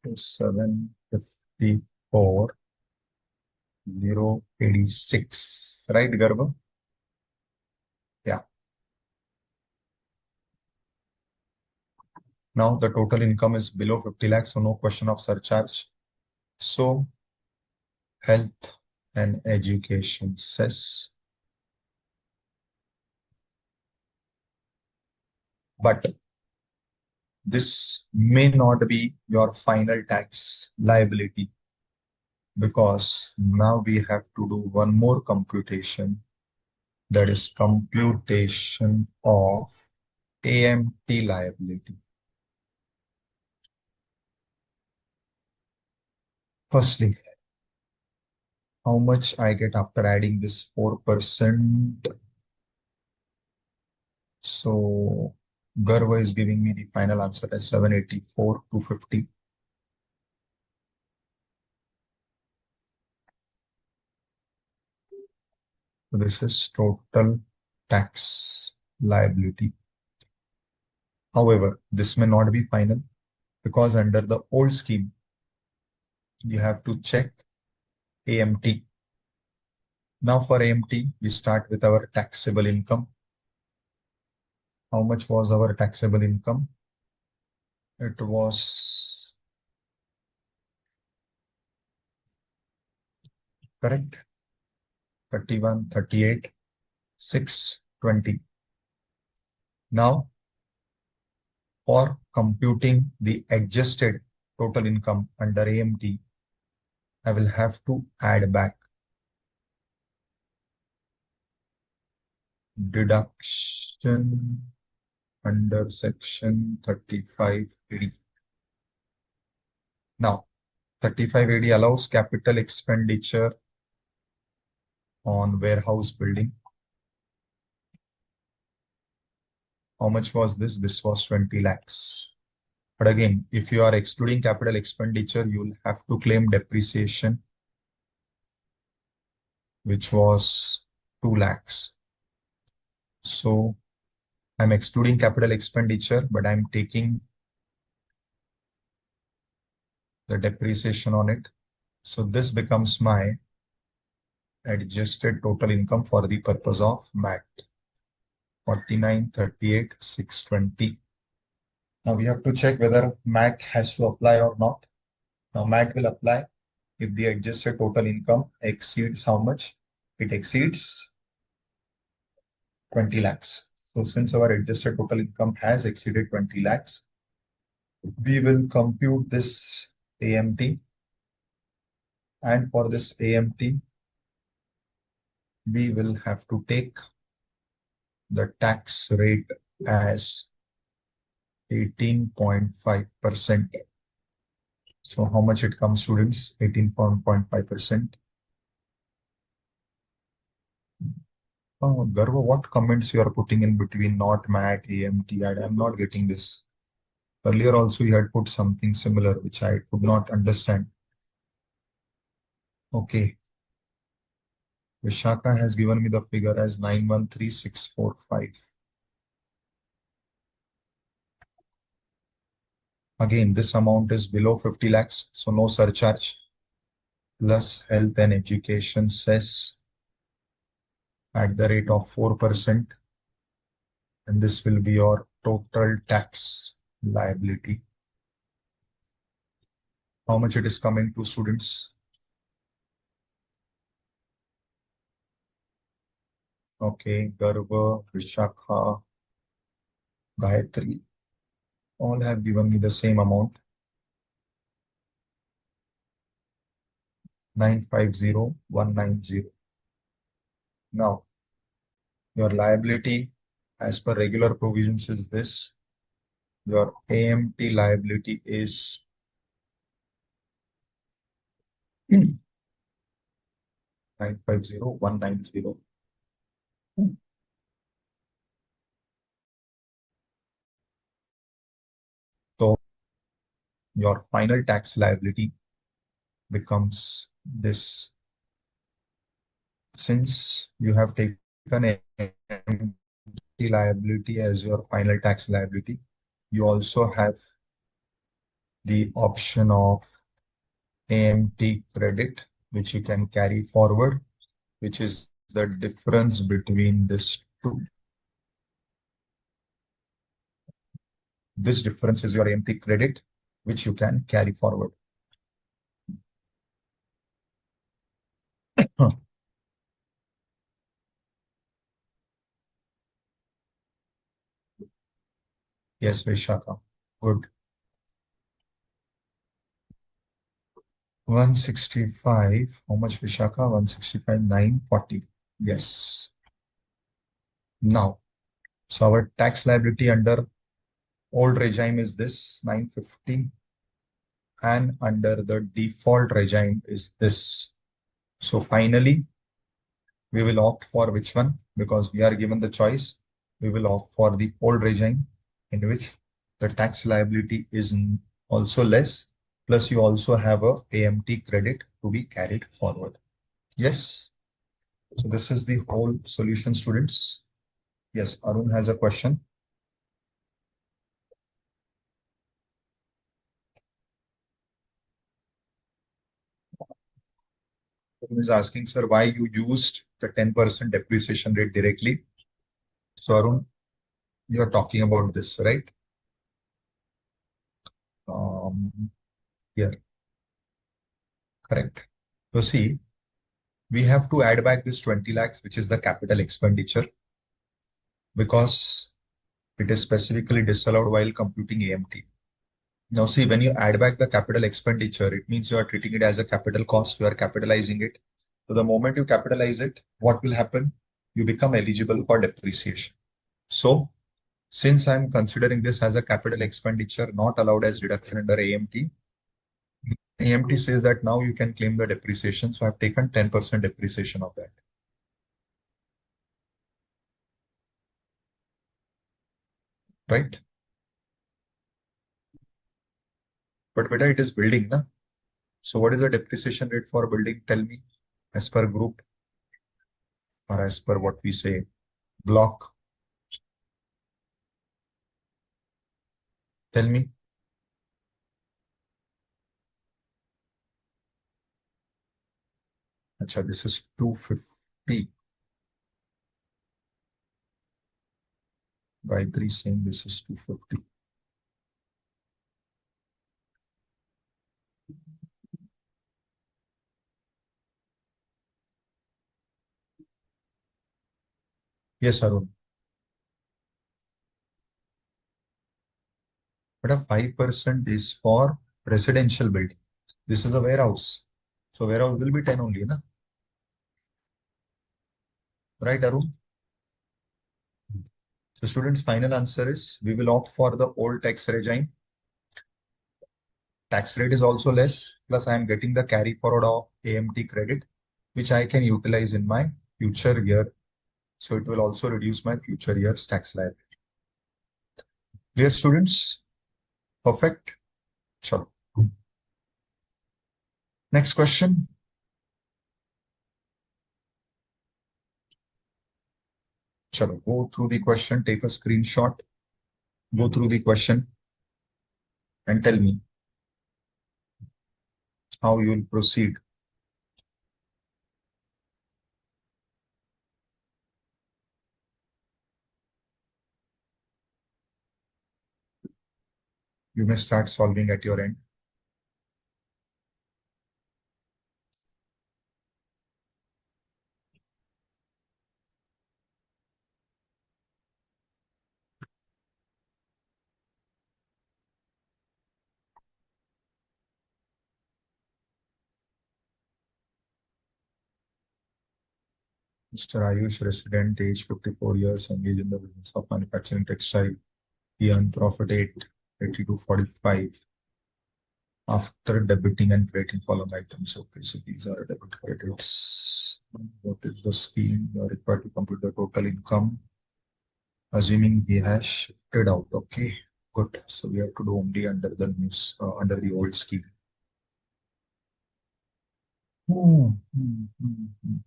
So 754,086, right, Garva? Yeah. Now the total income is below 50 lakhs, so no question of surcharge. So health and education cess. But this may not be your final tax liability because now we have to do one more computation, that is computation of AMT liability. Firstly, how much I get after adding this 4%. So Garva is giving me the final answer as 784,250. So this is total tax liability. However, this may not be final because under the old scheme, you have to check AMT. Now for AMT, we start with our taxable income. How much was our taxable income? It was correct. 31, 38, 620. Now for computing the adjusted total income under AMT, I will have to add back deduction under section 35AD. Now, 35AD allows capital expenditure on warehouse building. How much was this? This was 20 lakhs. But again, if you are excluding capital expenditure, you will have to claim depreciation, which was 2 lakhs. So I'm excluding capital expenditure, but I'm taking the depreciation on it. So this becomes my adjusted total income for the purpose of MAT. 49, 38, 620. Now we have to check whether MAT has to apply or not. Now MAT will apply if the adjusted total income exceeds how much? It exceeds 20 lakhs. So since our adjusted total income has exceeded 20 lakhs, we will compute this AMT. And for this AMT, we will have to take the tax rate as 18.5%. So how much it comes, students? 18.5%. Oh, Garva, what comments you are putting in between not MAT, AMT? I'm not getting this. Earlier also you had put something similar, which I could not understand. Okay. Vishaka has given me the figure as 913645. Again, this amount is below 50 lakhs, so no surcharge. Plus health and education cess at the rate of 4%. And this will be your total tax liability. How much it is coming to, students? Okay, Garva, Vishakha, Gayatri, all have given me the same amount, 950190. Now, your liability as per regular provisions is this. Your AMT liability is 950190. So your final tax liability becomes this. Since you have taken AMT liability as your final tax liability, you also have the option of AMT credit, which you can carry forward, which is the difference between this two. This difference is your AMT credit, which you can carry forward. Yes, Vishaka. Good. 165. How much, Vishaka? 165, 940. Yes. Now, so our tax liability under old regime is this 950, and under the default regime is this. So finally, we will opt for which one? Because we are given the choice. We will opt for the old regime, in which the tax liability is also less, plus you also have a AMT credit to be carried forward. Yes. So this is the whole solution, students. Yes, Arun has a question. Arun is asking, sir, why you used the 10% depreciation rate directly? So Arun, you are talking about this, right? Um, Here, correct. So see, we have to add back this 20 lakhs, which is the capital expenditure, because it is specifically disallowed while computing AMT. Now see, when you add back the capital expenditure, it means you are treating it as a capital cost, you are capitalizing it. So the moment you capitalize it, what will happen? You become eligible for depreciation. So since I'm considering this as a capital expenditure, not allowed as deduction under AMT, AMT says that now you can claim the depreciation. So I've taken 10% depreciation of that, right? But whether it is building, na? So what is the depreciation rate for building? Tell me, as per group or as per what we say, block. Tell me. Acha, this is 250. Gayatri saying this is 250. Yes, Arun. But a 5% is for residential building. This is a warehouse. So warehouse will be 10 only, na? Right, Arun? So students, final answer is we will opt for the old tax regime. Tax rate is also less, plus I am getting the carry forward of AMT credit, which I can utilize in my future year. So it will also reduce my future year's tax liability. Clear, students? Perfect. Chalo. Next question. Chalo, go through the question, take a screenshot, go through the question and tell me how you will proceed. You may start solving at your end. Mr. Ayush, resident, age 54 years, engaged in the business of manufacturing textile. He earned profit 80 to 45 after debiting and creating following items. Okay, so these are debit credits. What is the scheme? You are required to compute the total income, assuming he has shifted out. Okay, good. So we have to do only under the news, under the old scheme. Hmm, hmm, hmm, hmm.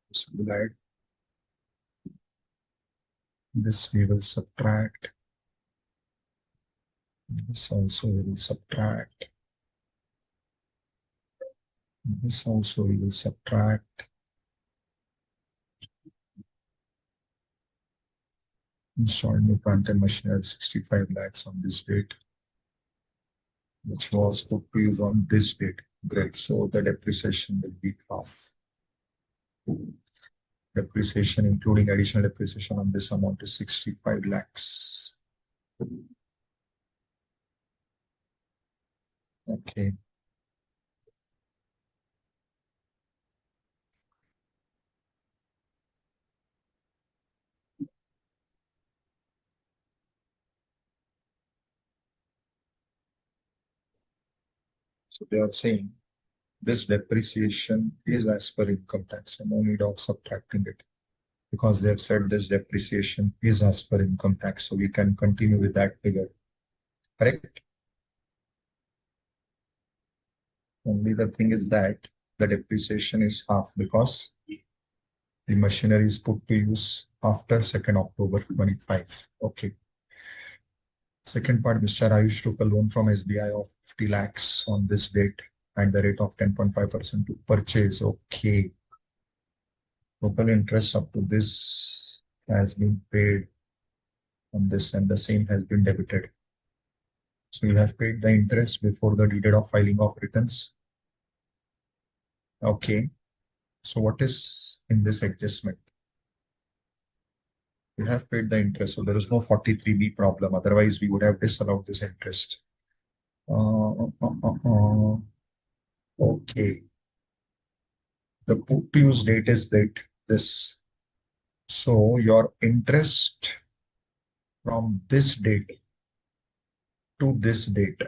This we will add. This we will subtract. This also we will subtract. This also we will subtract. Installed new plant and machinery 65 lakhs on this date, which was put to use on this date. Great. So the depreciation will be half. Depreciation, including additional depreciation on this amount, is 65 lakhs. Okay. So they are saying this depreciation is as per income tax, and no need of subtracting it because they have said this depreciation is as per income tax. So we can continue with that figure. Correct? Only the thing is that the depreciation is half because the machinery is put to use after 2nd October 25. Okay. Second part, Mr. Ayush took a loan from SBI of 50 lakhs on this date and the rate of 10.5% to purchase. Okay. Total interest up to this has been paid on this and the same has been debited. So you have paid the interest before the date of filing of returns. Okay. So what is in this adjustment? You have paid the interest. So there is no 43B problem. Otherwise, we would have disallowed this interest. Okay. The put to use date is this. So your interest from this date to this date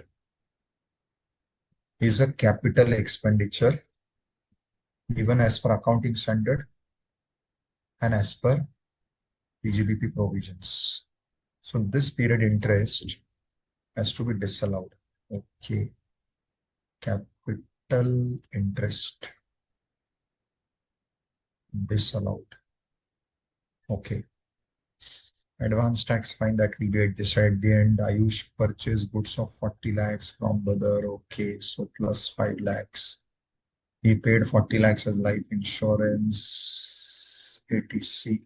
is a capital expenditure given as per accounting standard and as per PGBP provisions. So this period interest has to be disallowed. Okay. Capital interest disallowed. Okay. Advance tax fine that will be adjusted at the end. Ayush purchased goods of 40 lakhs from brother. Okay. So plus 5 lakhs. He paid 40 lakhs as life insurance, ATC.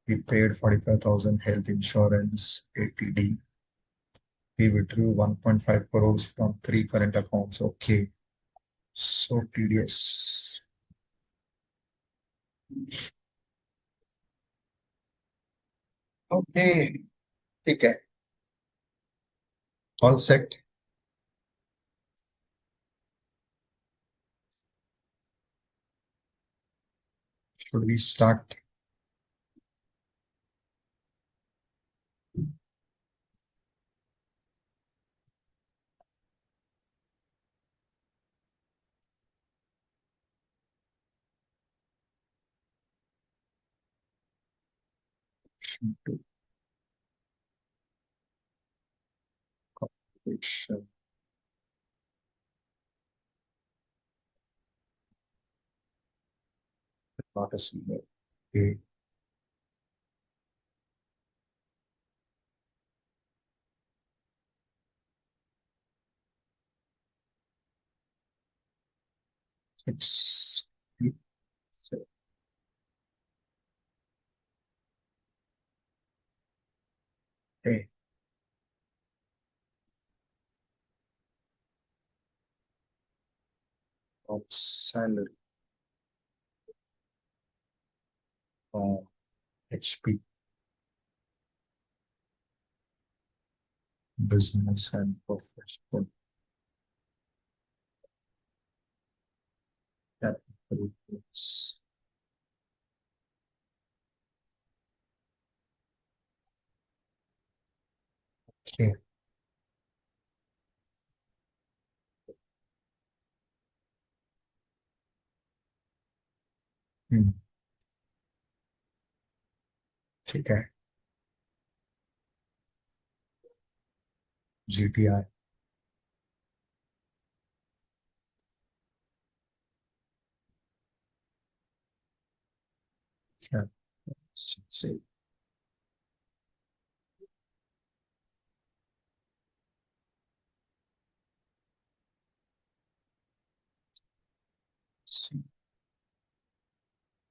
He paid 45,000 health insurance, ATD. He withdrew 1.5 crores from 3 current accounts. Okay. So tedious. Okay, ठीक है, all set. Should we start? Computation. Not a single. Okay. It's okay. Of salary from HP business and professional capital goods. Okay. Hmm. ठीक है, GTI. Yeah. See. See.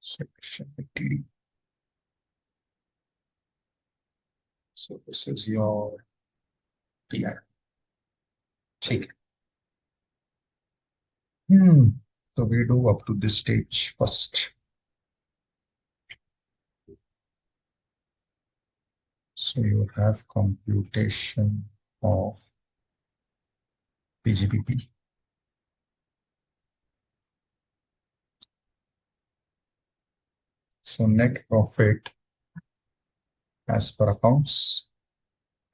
Section TD. So this is your TI. ठीक है. So we do up to this stage first. So you have computation of PGPP. So net profit as per accounts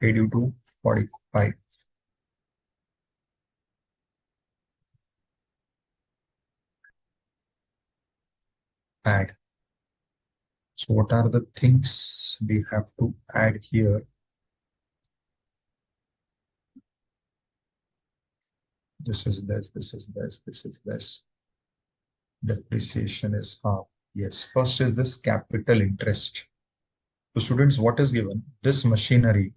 82 45. Add. So what are the things we have to add here? This is this, this is this, this is this. Depreciation is half. Yes, first is this capital interest. So students, what is given? This machinery,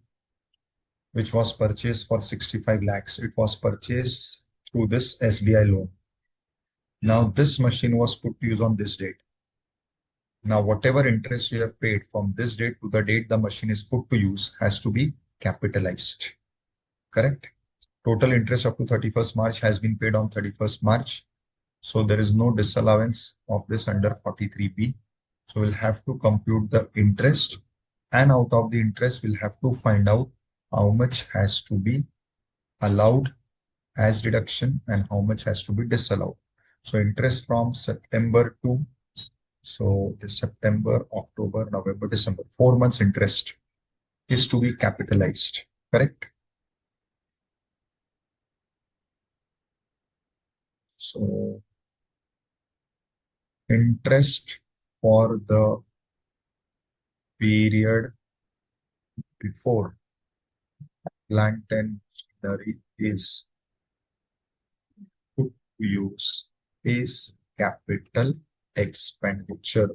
which was purchased for 65 lakhs, it was purchased through this SBI loan. Now this machine was put to use on this date. Now whatever interest you have paid from this date to the date the machine is put to use has to be capitalized. Correct? Total interest up to 31st March has been paid on 31st March. So there is no disallowance of this under 43B. So we'll have to compute the interest, and out of the interest, we'll have to find out how much has to be allowed as deduction and how much has to be disallowed. So interest from September to, so this September, October, November, December, 4 months interest is to be capitalized, correct? So interest for the period before plant and machinery is put to use is capital expenditure,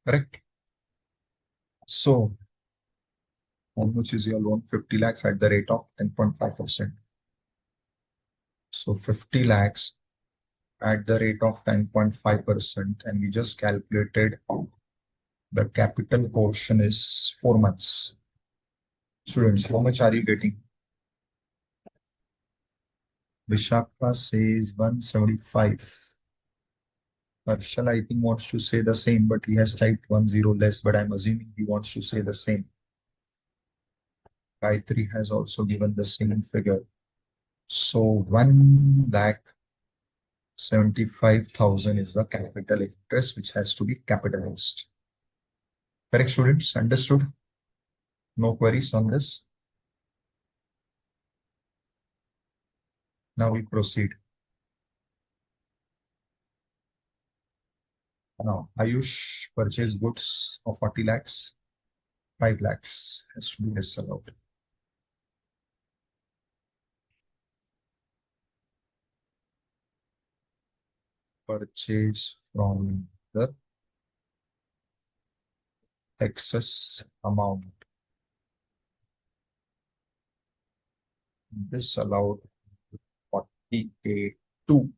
correct? So how much is your loan? 50 lakhs at the rate of 10.5%. So 50 lakhs at the rate of 10.5%, and we just calculated the capital portion is 4 months. Students, how much are you getting? Vishakha says 175. Harshal, I think, wants to say the same, but he has typed 10 less, but I'm assuming he wants to say the same. Gayatri has also given the same figure. So 1,75,000 is the capital interest which has to be capitalized. Correct, students? Understood? No queries on this? Now we proceed. Now, Ayush purchased goods of 40 lakhs, 5 lakhs has to be disallowed. Purchase from the excess amount disallowed 48 to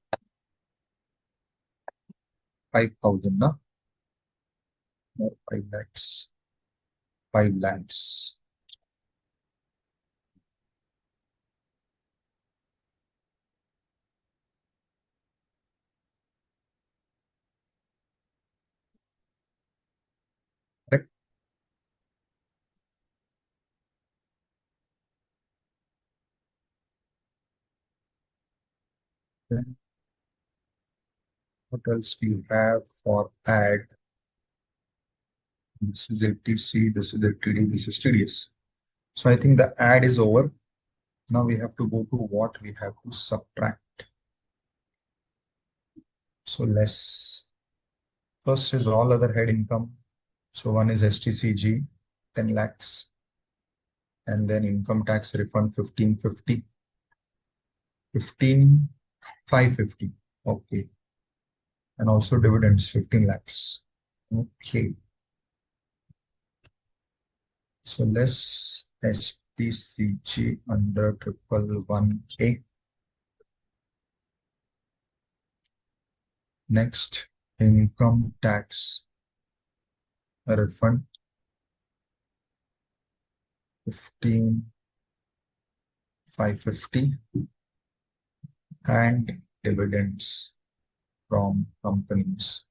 5,000, na? No, 5 lakhs, 5 lakhs. Correct? Then what else we have for add? This is LTC, this is LTD, this is TDS. So I think the add is over. Now we have to go to what we have to subtract. So less. First is all other head income. So one is STCG, 10 lakhs. And then income tax refund 1550. 15,550. Okay. And also dividends 15 lakhs. Okay. So less STCG under 111A. Next, income tax refund 15,550 and dividends from companies.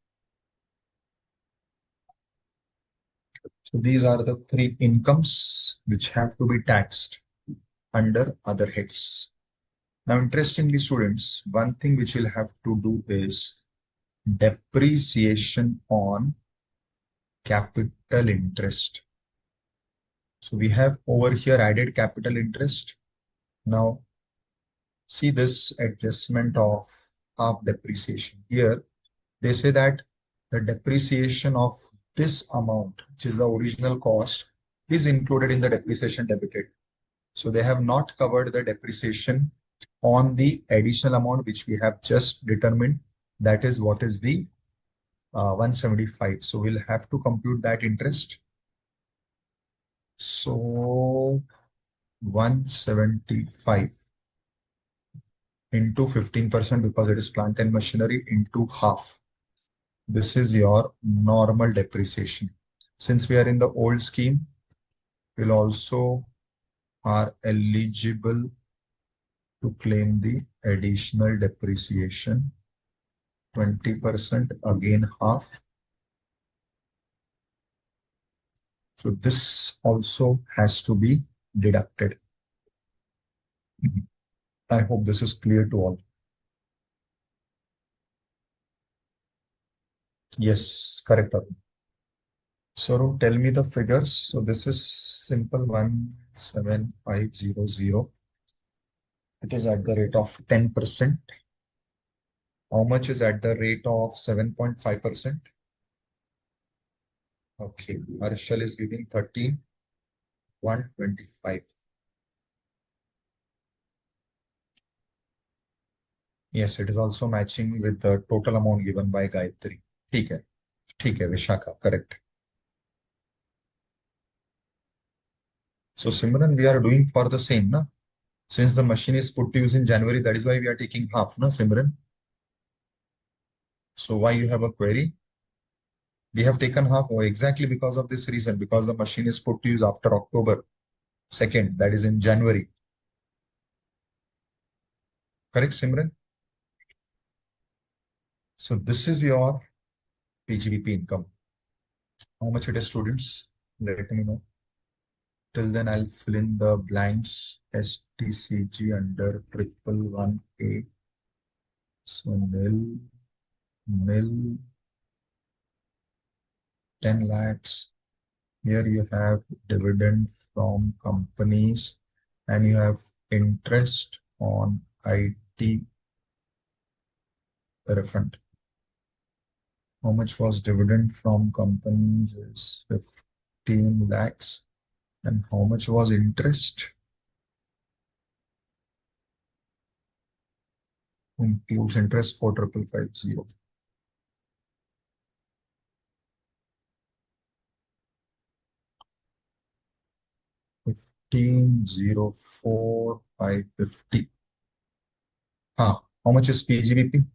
So these are the three incomes which have to be taxed under other heads. Now, interestingly, students, one thing which we'll have to do is depreciation on capital interest. So we have over here added capital interest. Now, see this adjustment of half depreciation. Here, they say that the depreciation of this amount, which is the original cost, is included in the depreciation debited. So they have not covered the depreciation on the additional amount which we have just determined. That is what is the 175. So we'll have to compute that interest. So 175 into 15% because it is plant and machinery into half. This is your normal depreciation. Since we are in the old scheme, we'll also are eligible to claim the additional depreciation, 20%, again half. So this also has to be deducted. I hope this is clear to all. Yes, correct. Arun. So tell me the figures. So this is simple 17500. It is at the rate of 10%. How much is at the rate of 7.5%? Okay, Harshal is giving 13,125. Yes, it is also matching with the total amount given by Gayatri. ठीक है, Vishakha, correct. So Simran, we are doing for the same, na? Since the machine is put to use in January, that is why we are taking half, na, Simran? So why you have a query? We have taken half exactly because of this reason, because the machine is put to use after October 2nd, that is in January. Correct, Simran? So this is your PGBP income. How much it is, students? Let me know. Till then, I'll fill in the blanks. STCG under 111A. So nil, 10 lakhs. Here you have dividend from companies and you have interest on IT refund. How much was dividend from companies is 15 lakhs. And how much was interest? Includes interest 4,550. 15,04,550. How much is PGBP?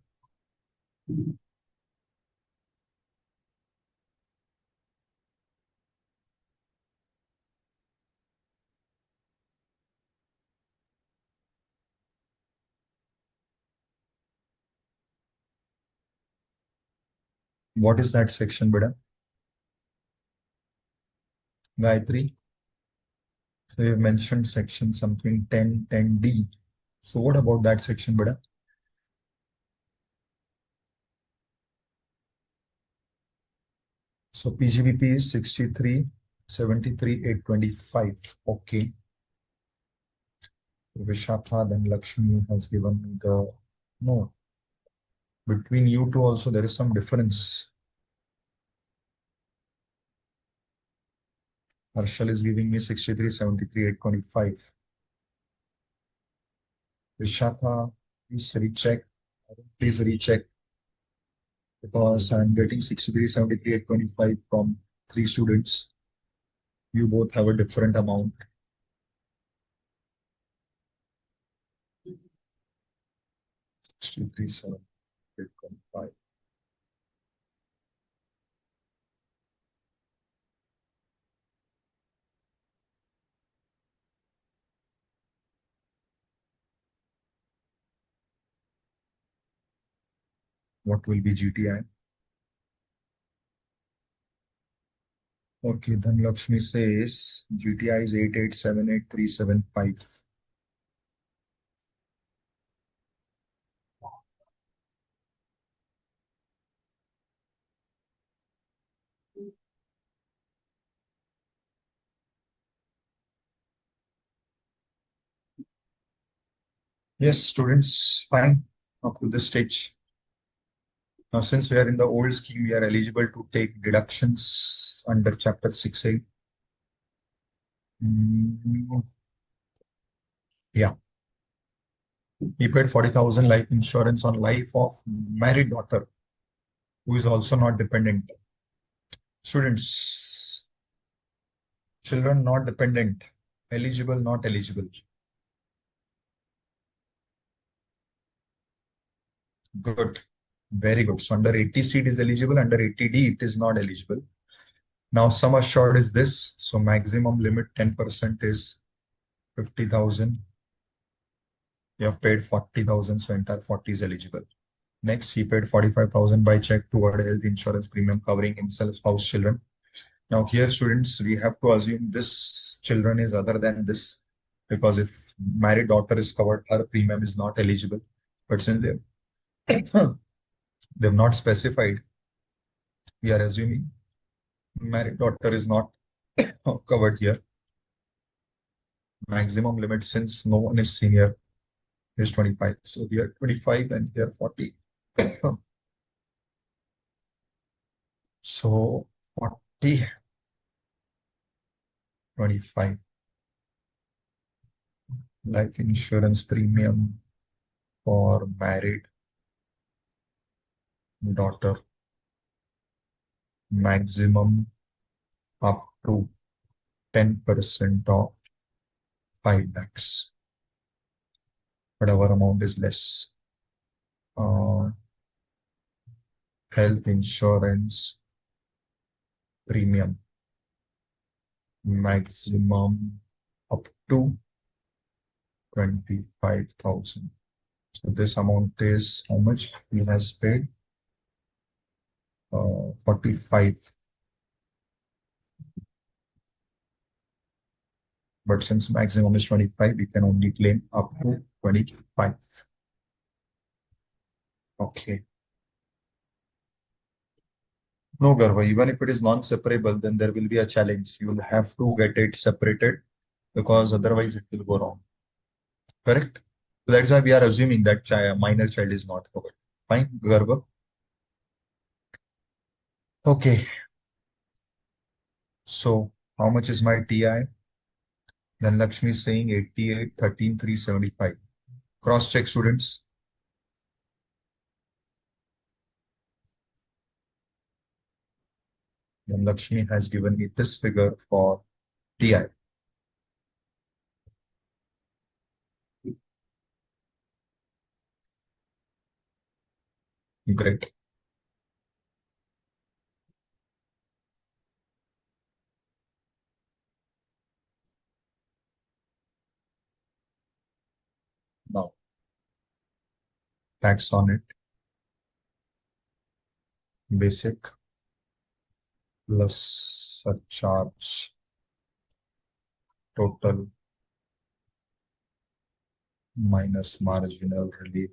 What is that section, beta? Gayatri. So you mentioned section something 10D. So what about that section, beta? So PGBP is 63,73,825. Okay. Vishakha, then Lakshmi has given me the no. Between you two also there is some difference. Harshal is giving me 63,73,825. Vishakha, please recheck. Please recheck because I'm getting 63,73,825 from three students. You both have a different amount. 63,73,825. What will be GTI? Okay, then Lakshmi says GTI is 8878,375. Yes, students, fine up to this stage. Now, since we are in the old scheme, we are eligible to take deductions under Chapter 6A. Yeah, he paid 40,000 life insurance on life of married daughter who is also not dependent. Students, children not dependent, eligible, not eligible. Good, very good. So under 80C it is eligible, under 80D it is not eligible. Now sum assured is this. So maximum limit 10% is 50,000. You have paid 40,000, so entire 40 is eligible. Next, he paid 45,000 by check toward health insurance premium covering himself, spouse, children. Now here, students, we have to assume this children is other than this because if married daughter is covered, her premium is not eligible. But since they've not specified, we are assuming married daughter is not covered here. Maximum limit since no one is senior is 25. So here 25 and here 40. So 40, 25. Life insurance premium for married daughter maximum up to 10% of 5 lakhs. Whatever amount is less. Health insurance premium maximum up to 25,000. So this amount is how much he has paid. 45. But since maximum is 25, we can only claim up to 25. Okay. No, Garva, even if it is non-separable, then there will be a challenge. You will have to get it separated because otherwise it will go wrong. Correct? So that's why we are assuming that minor child is not covered. Fine, Garva. Okay. So how much is my TI? Then Lakshmi is saying 88, 13, 375. Cross check, students. Then Lakshmi has given me this figure for TI. Great. Now, tax on it. Basic plus surcharge total minus marginal relief.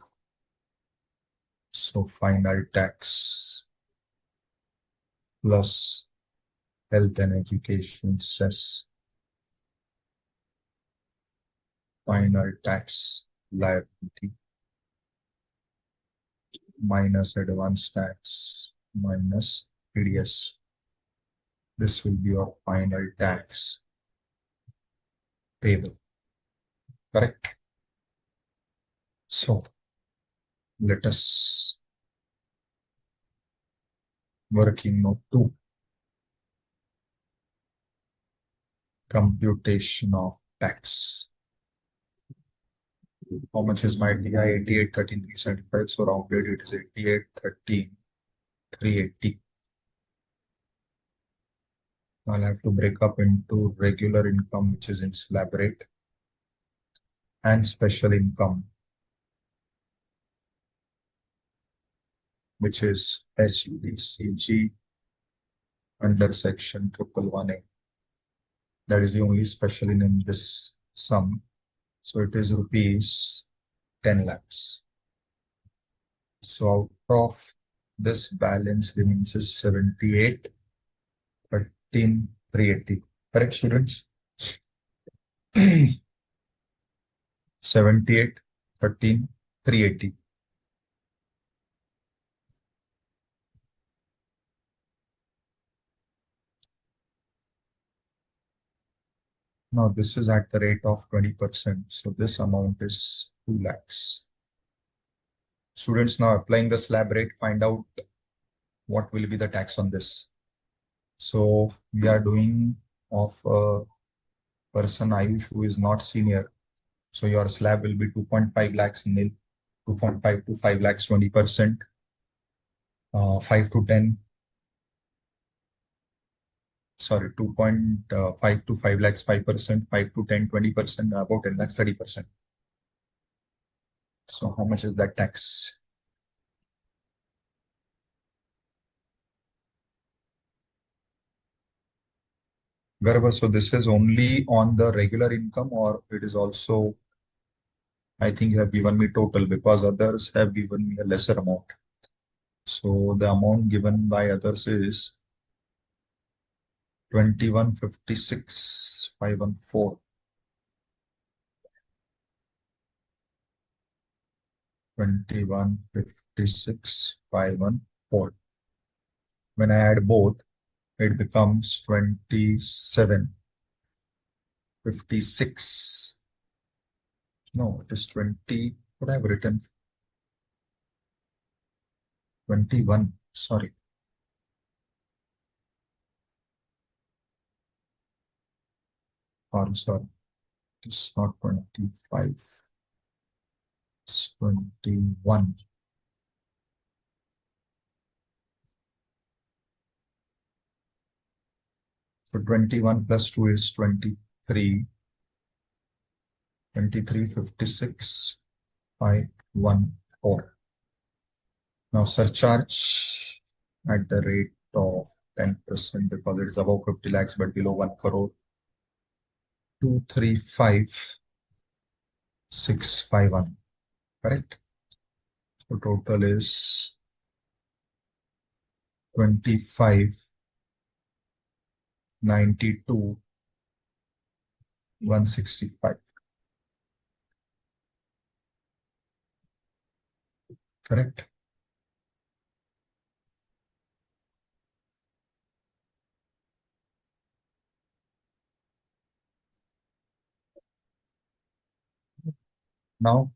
So final tax plus health and education cess. Final tax liability minus advance tax minus TDS. This will be your final tax payable. Correct? So let us working note 2. Computation of tax. How much is my DI? 88, 13, 375. So rounded it is 88, 13, 380. I'll have to break up into regular income, which is in slab rate, and special income, which is SUDCG under section 111A. That is the only special in this sum. So it is rupees 10 lakhs. So out of this balance remains is 78, 13, 380. Correct, students? 78, 13, 380. Now this is at the rate of 20%. So this amount is 2 lakhs. Students, now applying the slab rate, find out what will be the tax on this. So we are doing of a person Ayush who is not senior. So your slab will be 2.5 lakhs nil, 2.5 to 5 lakhs 20%, 5 to 10, sorry, 2.5 to 5 lakhs 5%, 5 to 10 20%, about 10 lakhs 30%. So how much is that tax? Garba, so this is only on the regular income, or it is also, I think you have given me total, because others have given me a lesser amount. So the amount given by others is 2156,514. 2156,514. When I add both, it becomes 2756. No, it is 20. What I've written? 21. Sorry. Sorry. It's not 25. It's 21. So 21 plus 2 is 23. 2356,514. Now surcharge at the rate of 10% because it is above 50 lakhs but below 1 crore. 235651. Correct. So total is 2592 165. Correct. Now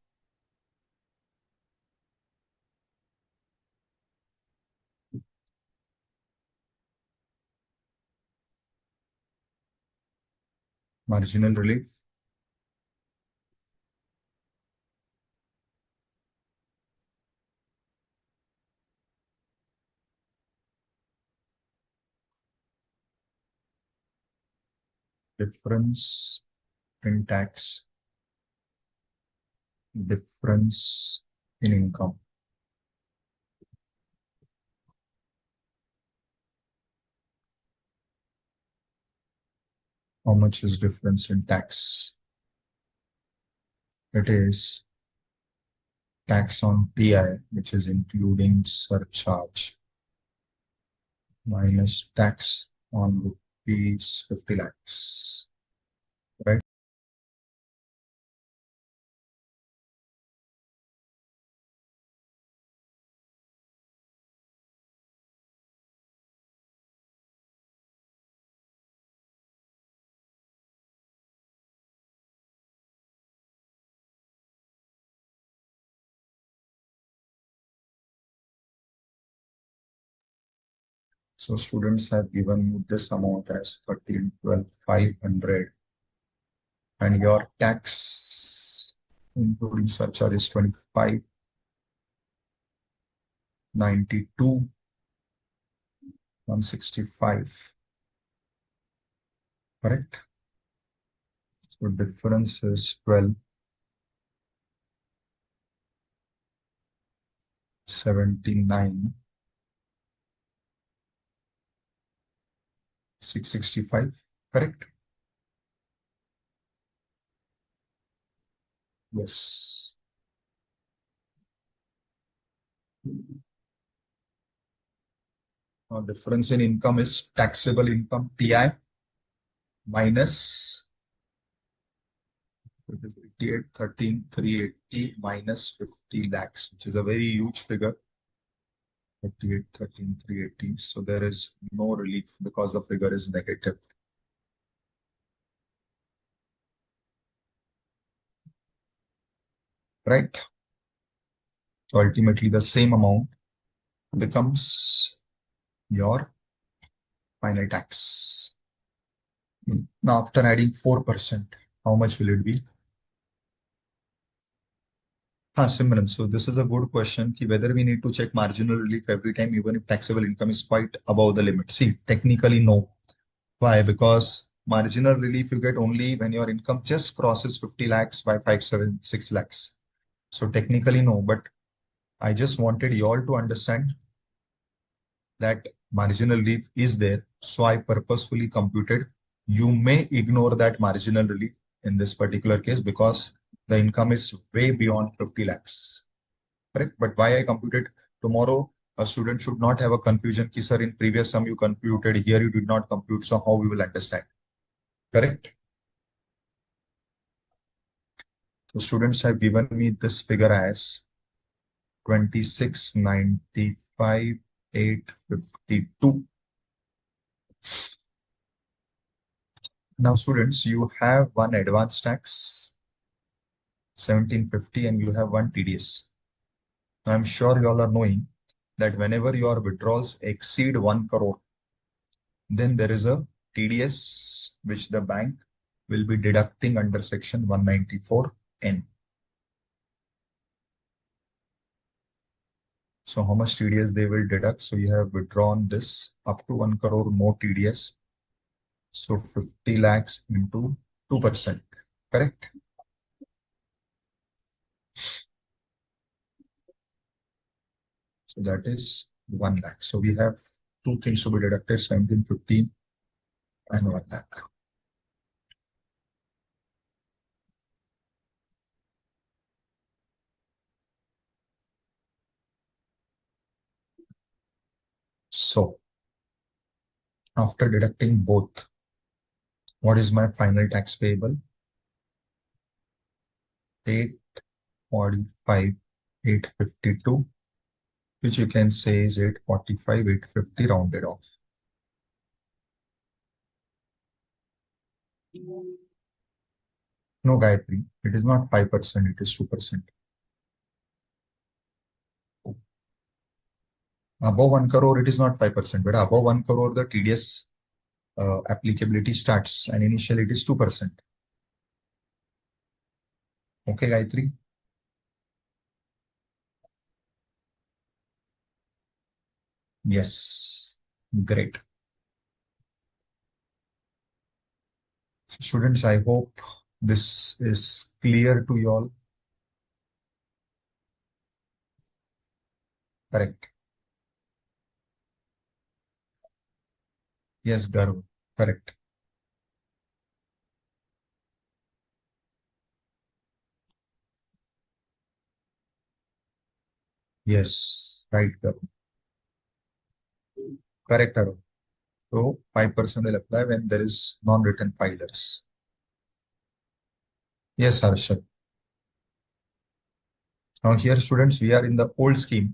marginal relief. Difference in tax. Difference in income. How much is difference in tax? It is tax on TI, which is including surcharge, minus tax on rupees 50 lakhs. Right? So students have given you this amount as 13,12,500 and your tax including surcharge is 2592 165. Correct? So difference is 1279 665. Correct? Yes. Now difference in income is taxable income TI minus 88, 13, 380 minus 50 lakhs, which is a very huge figure. 38, 13, 380. So there is no relief because the figure is negative. Right? So ultimately the same amount becomes your final tax. Now after adding 4%, how much will it be? Simran, so this is a good question ki whether we need to check marginal relief every time even if taxable income is quite above the limit. See, technically no. Why? Because marginal relief you get only when your income just crosses 50 lakhs by 576 lakhs. So technically no, but I just wanted you all to understand that marginal relief is there. So I purposefully computed. You may ignore that marginal relief in this particular case because the income is way beyond 50 lakhs. Correct? But why I computed tomorrow, a student should not have a confusion. Ki, sir, in previous sum you computed, here you did not compute. So how we will understand? Correct? So students have given me this figure as 2695,852. Now students, you have one advance tax 1750 and you have one TDS. I'm sure you all are knowing that whenever your withdrawals exceed 1 crore, then there is a TDS which the bank will be deducting under section 194N. So how much TDS they will deduct? So you have withdrawn this up to 1 crore, no TDS. So 50 lakhs into 2%, correct? So that is 1 lakh. So we have two things to be deducted, 1750 and 1 lakh. So after deducting both, what is my final tax payable? 845, 852, which you can say is 845, 850 rounded off. No, Gayatri, it is not 5%, it is 2%. Above 1 crore, it is not 5%, but above 1 crore, the TDS applicability starts and initially it is 2%. Okay, Gayatri? Yes, great. Students, I hope this is clear to you all. Correct. Yes, Gaurav. Correct. Yes, right, Gaurav. Correct, Gaurav. So 5% will apply when there is non-written filers. Yes, Harshad. Now here, students, we are in the old scheme,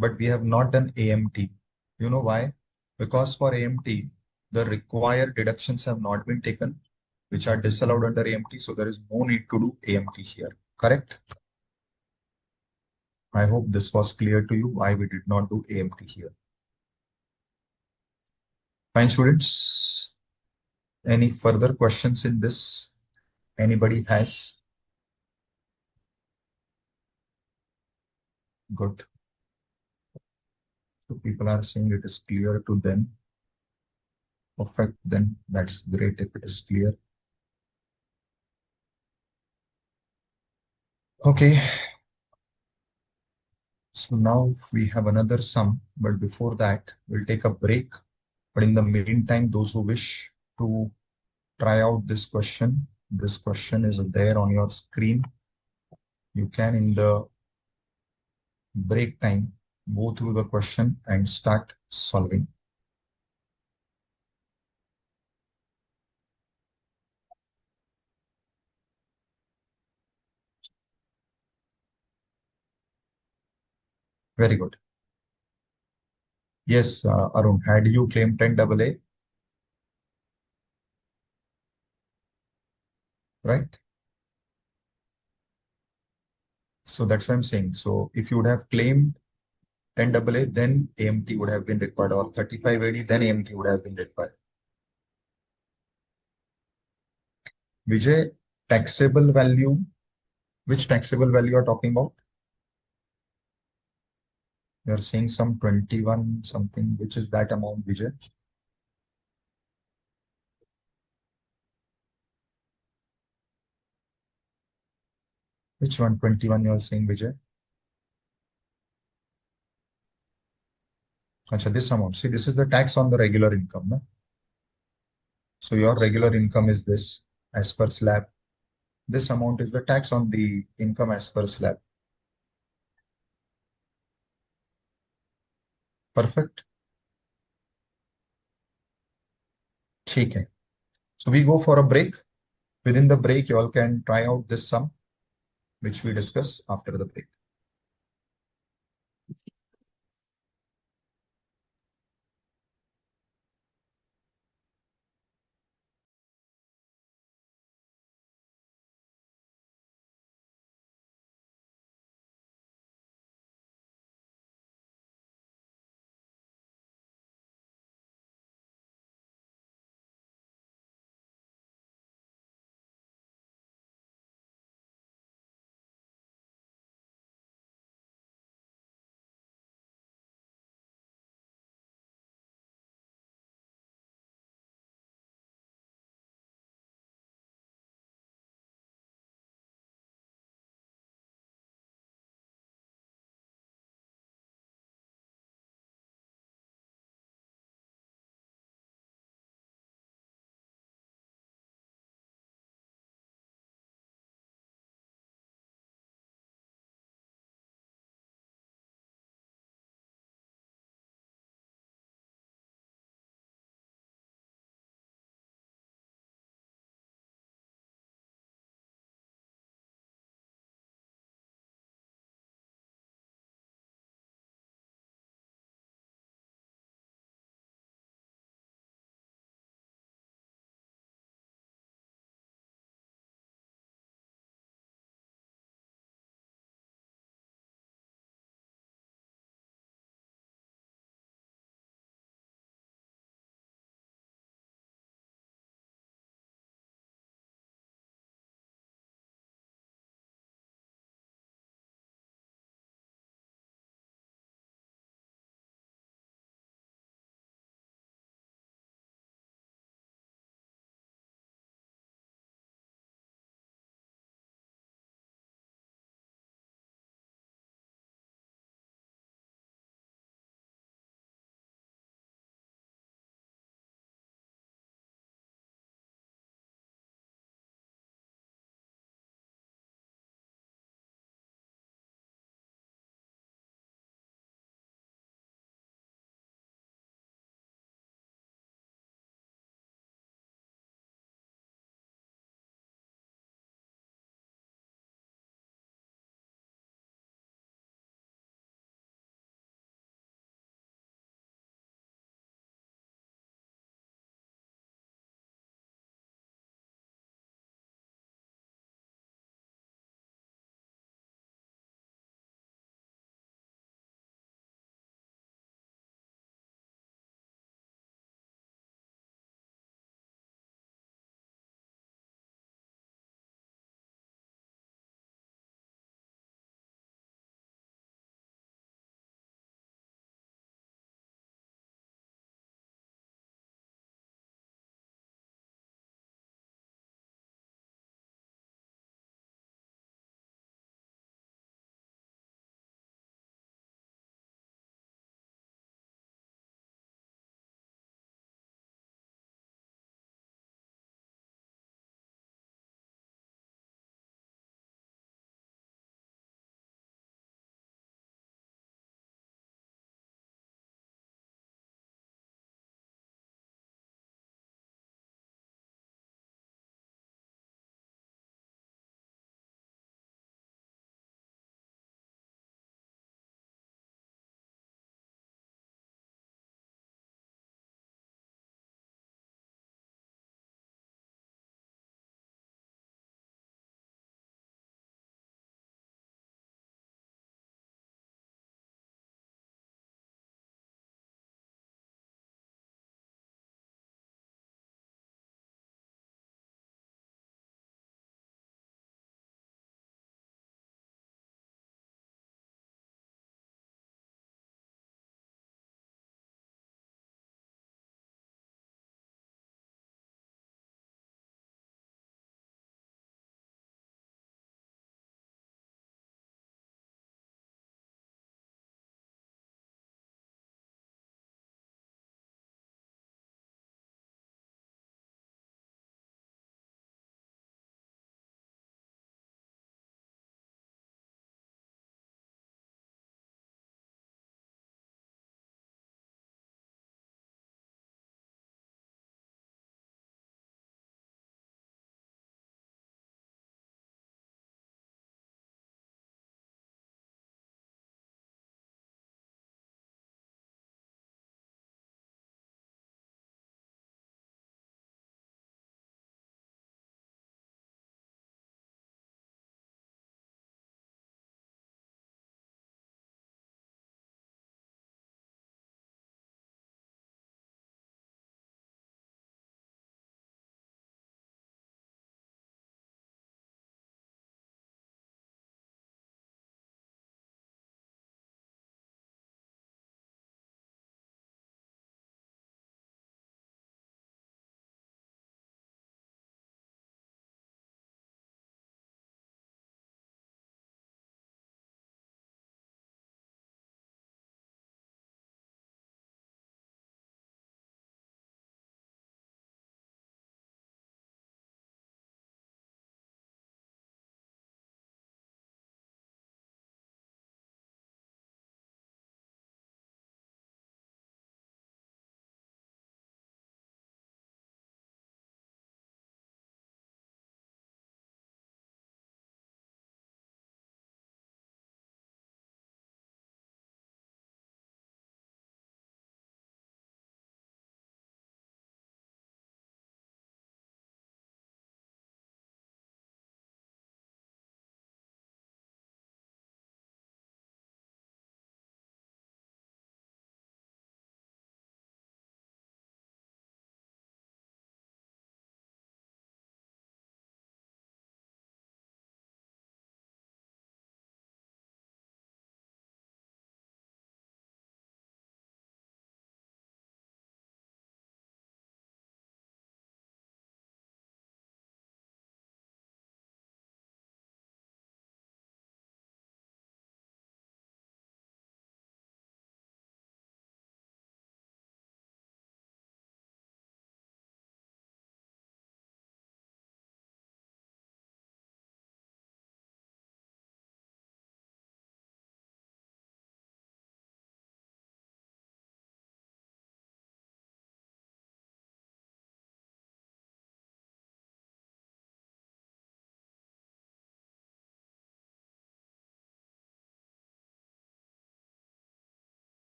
but we have not done AMT. You know why? Because for AMT, the required deductions have not been taken, which are disallowed under AMT. So there is no need to do AMT here. Correct? I hope this was clear to you why we did not do AMT here. Fine, students. Any further questions in this? Anybody has? Good. So people are saying it is clear to them. Perfect. Then that's great if it is clear. Okay. So now we have another sum, but before that, we'll take a break. But in the meantime, those who wish to try out this question is there on your screen. You can, in the break time, go through the question and start solving. Very good. Yes, Arun, had you claimed 10 AA, right? So that's what I'm saying. So if you would have claimed 10 AA, then AMT would have been required, or 35 AD, then AMT would have been required. Vijay, taxable value, which taxable value are talking about? You're saying some 21 something, which is that amount, Vijay? Which one, 21 you're saying, Vijay? Achha, this amount. See, this is the tax on the regular income. No? So your regular income is this as per slab. This amount is the tax on the income as per slab. Perfect. ठीक है. So we go for a break. Within the break, you all can try out this sum, which we discuss after the break.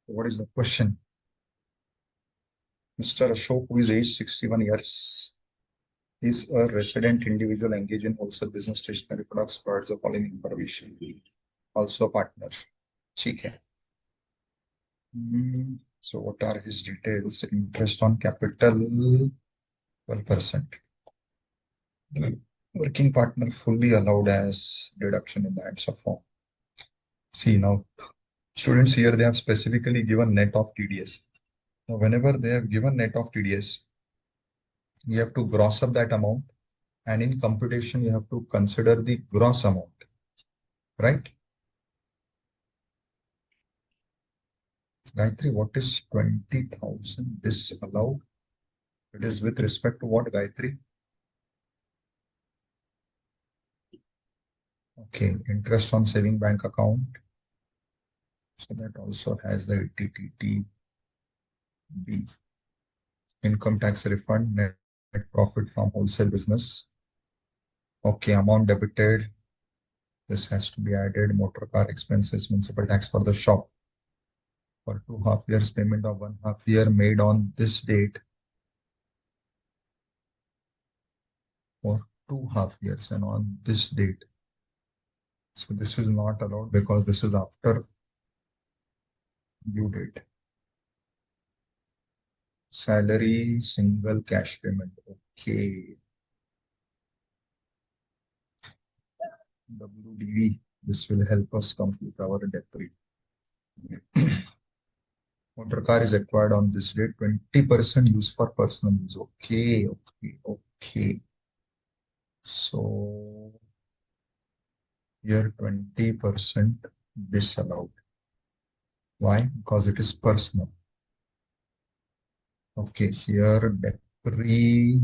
What is the question? Mr. Ashok, who is age 61 years, is a resident individual engaged in wholesale business stationery products, provides the following information. Also a partner. ठीक है. So what are his details? Interest on capital 12%. Working partner fully allowed as deduction in the hands of form. See now, students here they have specifically given net of TDS. Now, whenever they have given net of TDS, you have to gross up that amount, and in computation you have to consider the gross amount, right? Gayatri, what is 20,000 disallowed? It is with respect to what, Gayatri? Okay, interest on saving bank account. So that also has the TTTB. Income tax refund, net profit from wholesale business. Okay, amount debited. This has to be added. Motor car expenses, municipal tax for the shop. For 2.5 years, payment of 1.5 year made on this date. For 2.5 years and on this date. So this is not allowed because this is after due date. Salary, single cash payment. Okay. WDV. This will help us compute our debt rate. Motor car is acquired on this date. 20% used for personal use. Okay, okay, okay. So here 20% disallowed. Why? Because it is personal. Okay, here debt free,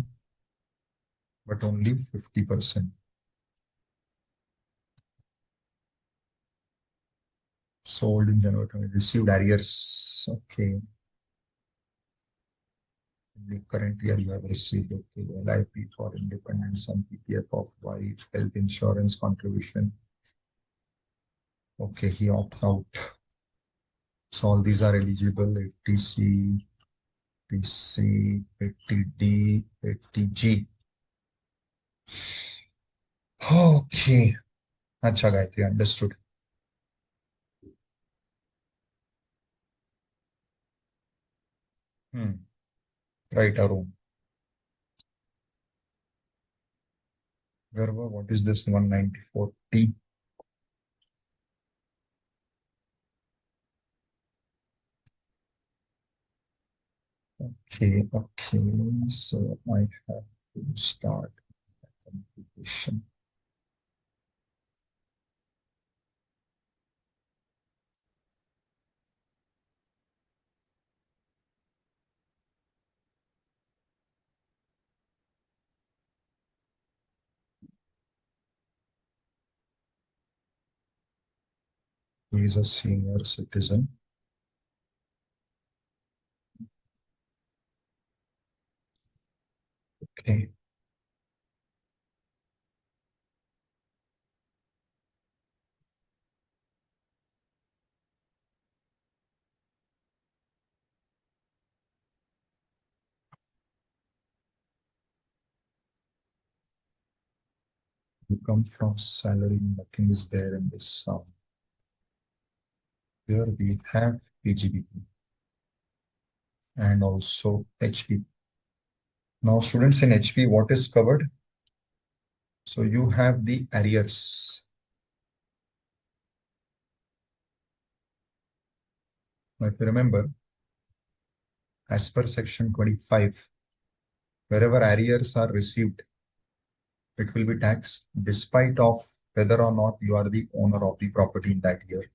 but only 50%. Sold in January 20, received arrears. Okay. In the current year you have received, okay, LIP for independence and PPF of wife, health insurance contribution. Okay, he opted out. So all these are eligible. 80C, 80C, 80D, 80G. Okay. Acha Gayatri, understood. Right, Arun. Garva, what is this 194T? Okay, okay. So I have to start computation. He is a senior citizen. Okay. You come from salary, nothing is there in this sum. Here we have PGBP and also HP. Now, students, in HP, what is covered? So you have the arrears. Now, if you remember, as per section 25, wherever arrears are received, it will be taxed despite of whether or not you are the owner of the property in that year.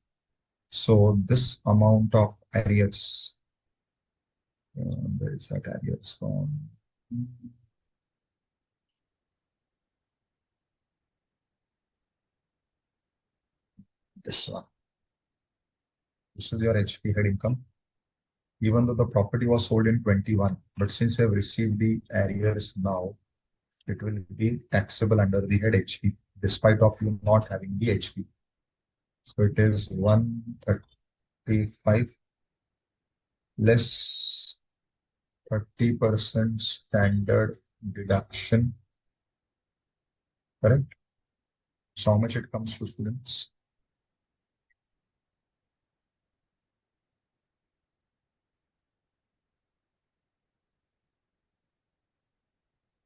So this amount of arrears, where is that arrears from? This one. This is your HP head income. Even though the property was sold in 21, but since you have received the arrears now, it will be taxable under the head HP, despite of you not having the HP. So it is 135 less 30% standard deduction, correct? So how much it comes to, students?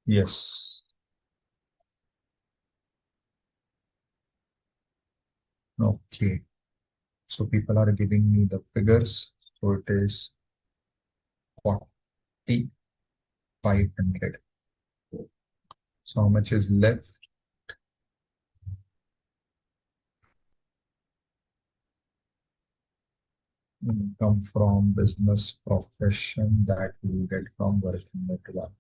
Yes. Okay. So people are giving me the figures. So it is 4,500. So how much is left? Income from business profession that we get from working at one.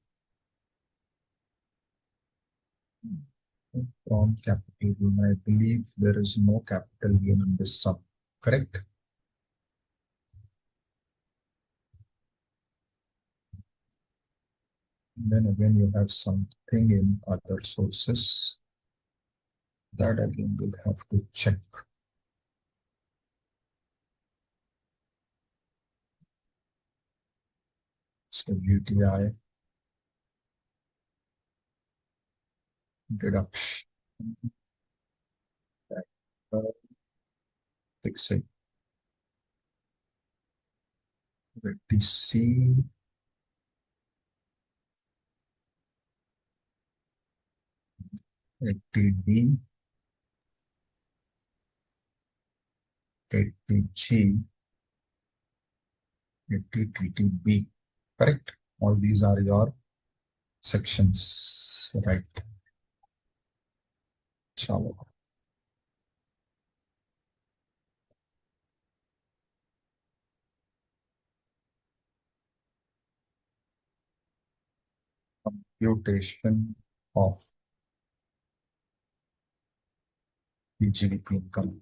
From capital gain, I believe there is no capital gain in this sum, correct? Then again, you have something in other sources that again we'll have to check. So UTI deduction, fixing, TC, ATD, ATG, ATTB, correct? All these are your sections, right? Chalo. Computation of the GDP income,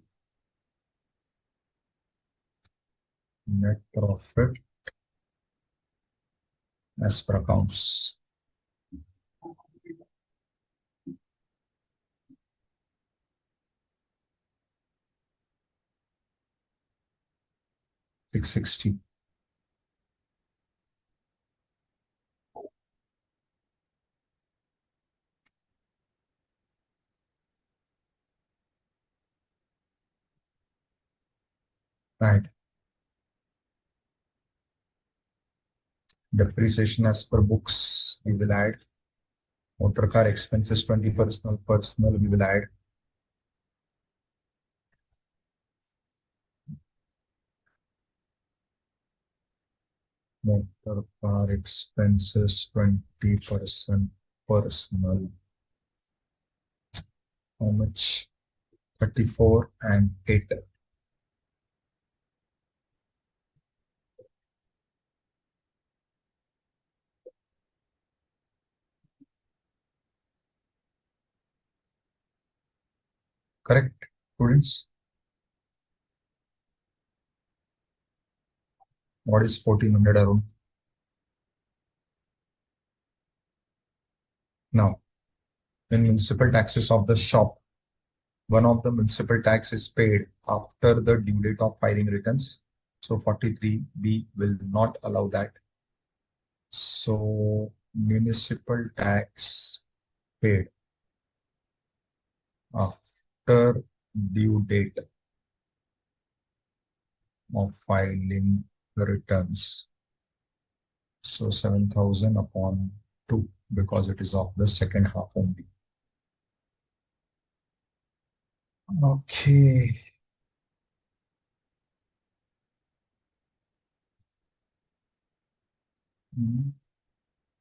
net profit as per accounts. $660. Right. Depreciation as per books, we will add. Motor car expenses 20 personal we will add. Motor car expenses 20% personal. How much? 34 and 8. Correct, students? What is 1400 around? Now, in municipal taxes of the shop, one of the municipal tax is paid after the due date of filing returns. So 43B will not allow that. So municipal tax paid after due date of filing the returns. So 7,000 upon 2 because it is of the second half only. Okay.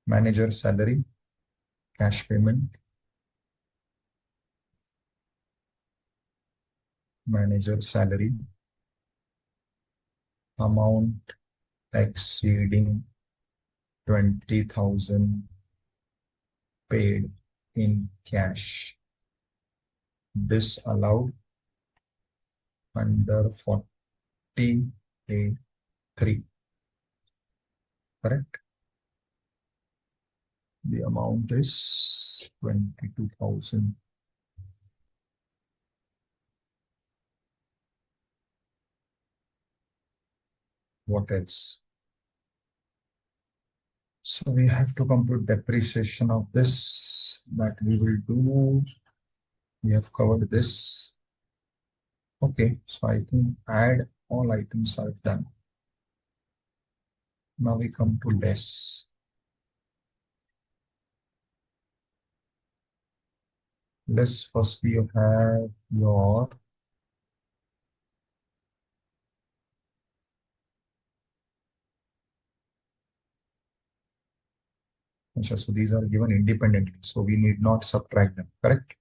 Manager salary, cash payment, manager salary, amount exceeding 20,000 paid in cash, disallowed under 40A3, correct? The amount is is 22,000. What else? So we have to compute depreciation of this. That we will do. We have covered this. Okay, so I think add all items are done. Now we come to less. Less, first you have your, so these are given independently, so we need not subtract them, correct?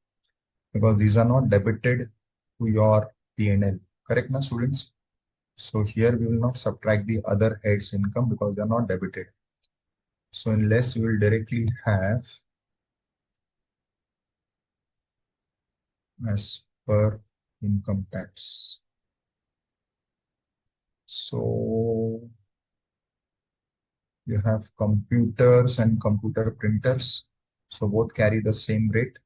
Because these are not debited to your P&L, correct now students? So here we will not subtract the other heads income because they are not debited. So unless we will directly have as per income tax. So you have computers and computer printers. So both carry the same rate.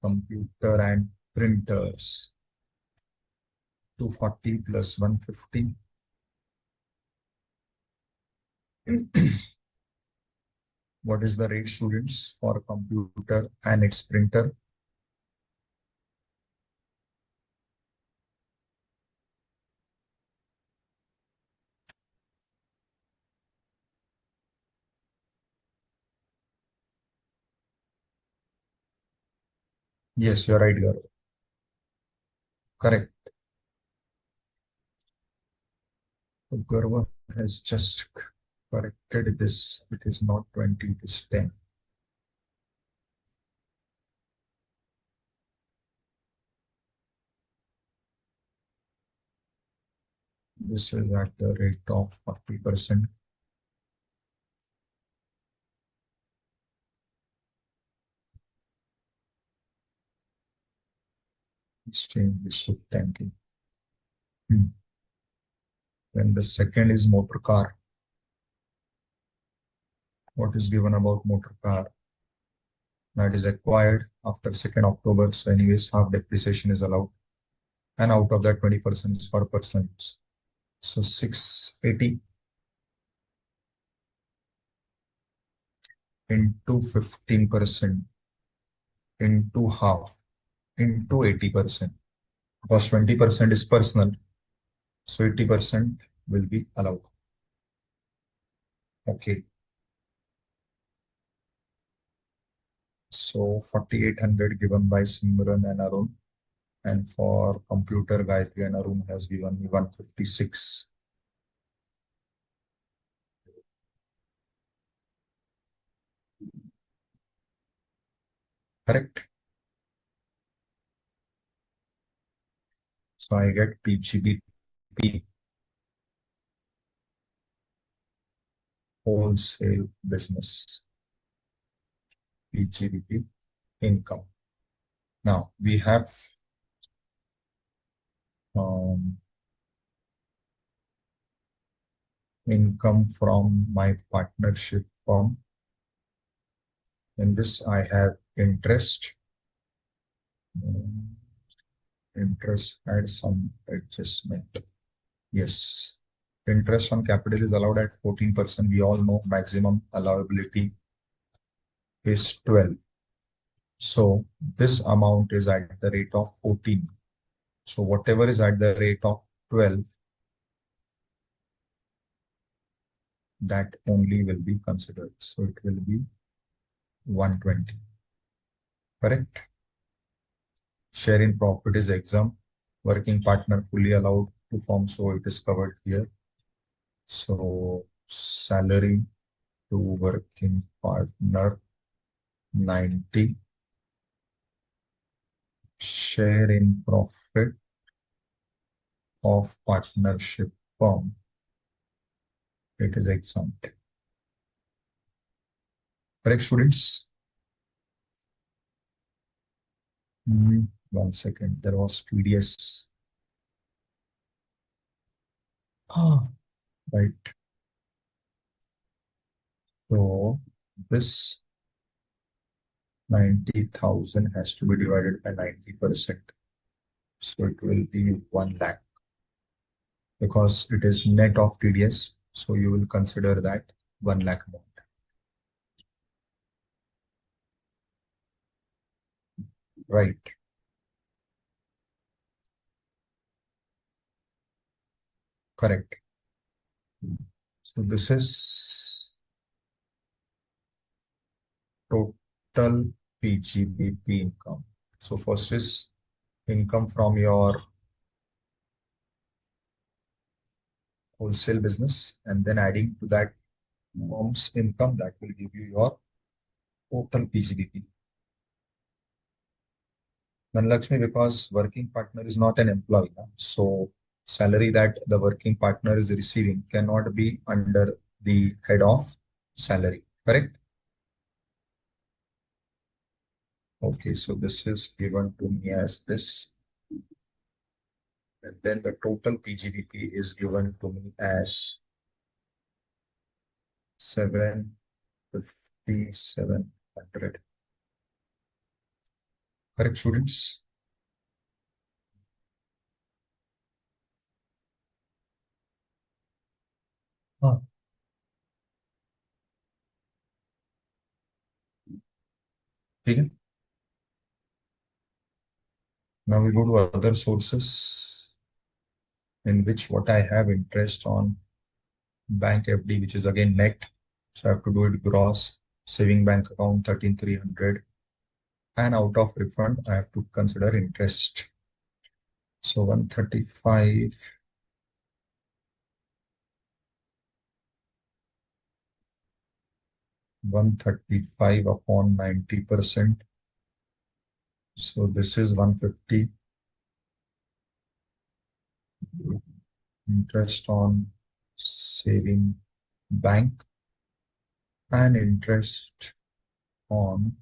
Computer and printers. 240 plus 150. What is the rate, students, for computer and its printer? Yes, you're right, Gaurav. Correct. So Gaurav has just corrected this. It is not 20, it is 10. This is at the rate of 40%. Let's change this to 10. Then the second is motor car. What is given about motor car? That is acquired after 2nd October. So anyways, half depreciation is allowed. And out of that, 20% is for personal use. So 680 into 15% into half into 80%. Because 20% is personal. So 80% will be allowed. Okay. So 4,800 given by Simran and Arun. And for computer, Gayatri and Arun has given me 156. Correct? So I get PGBP, wholesale business, PGBP income. Now we have um, income from my partnership firm. In this, I have interest. Interest had some adjustment. Yes. Interest on capital is allowed at 14%. We all know maximum allowability is 12. So this amount is at the rate of 14. So whatever is at the rate of 12, that only will be considered. So it will be 120. Correct? Share in profit is exempt. Working partner fully allowed to form, so it is covered here. So salary to working partner 90. Share in profit of partnership firm, it is exempt. Correct, students? 1 second, there was TDS. Ah, right. So this 90,000 has to be divided by 90%. So it will be 1 lakh because it is net of TDS. So you will consider that 1 lakh amount. Right. Correct. So this is total PGBP income. So first is income from your wholesale business, and then adding to that firm's income, that will give you your total PGBP. Lakshmi, because working partner is not an employee, so salary that the working partner is receiving cannot be under the head of salary, correct? Okay, so this is given to me as this, and then the total PGBP is given to me as 75700. Correct, students? हाँ, ठीक है. Now we go to other sources in which what I have interest on bank FD, which is again net. So I have to do it gross, saving bank account 13,300, and out of refund, I have to consider interest. So 135, 135 upon 90%. So this is 150 interest on saving bank and interest on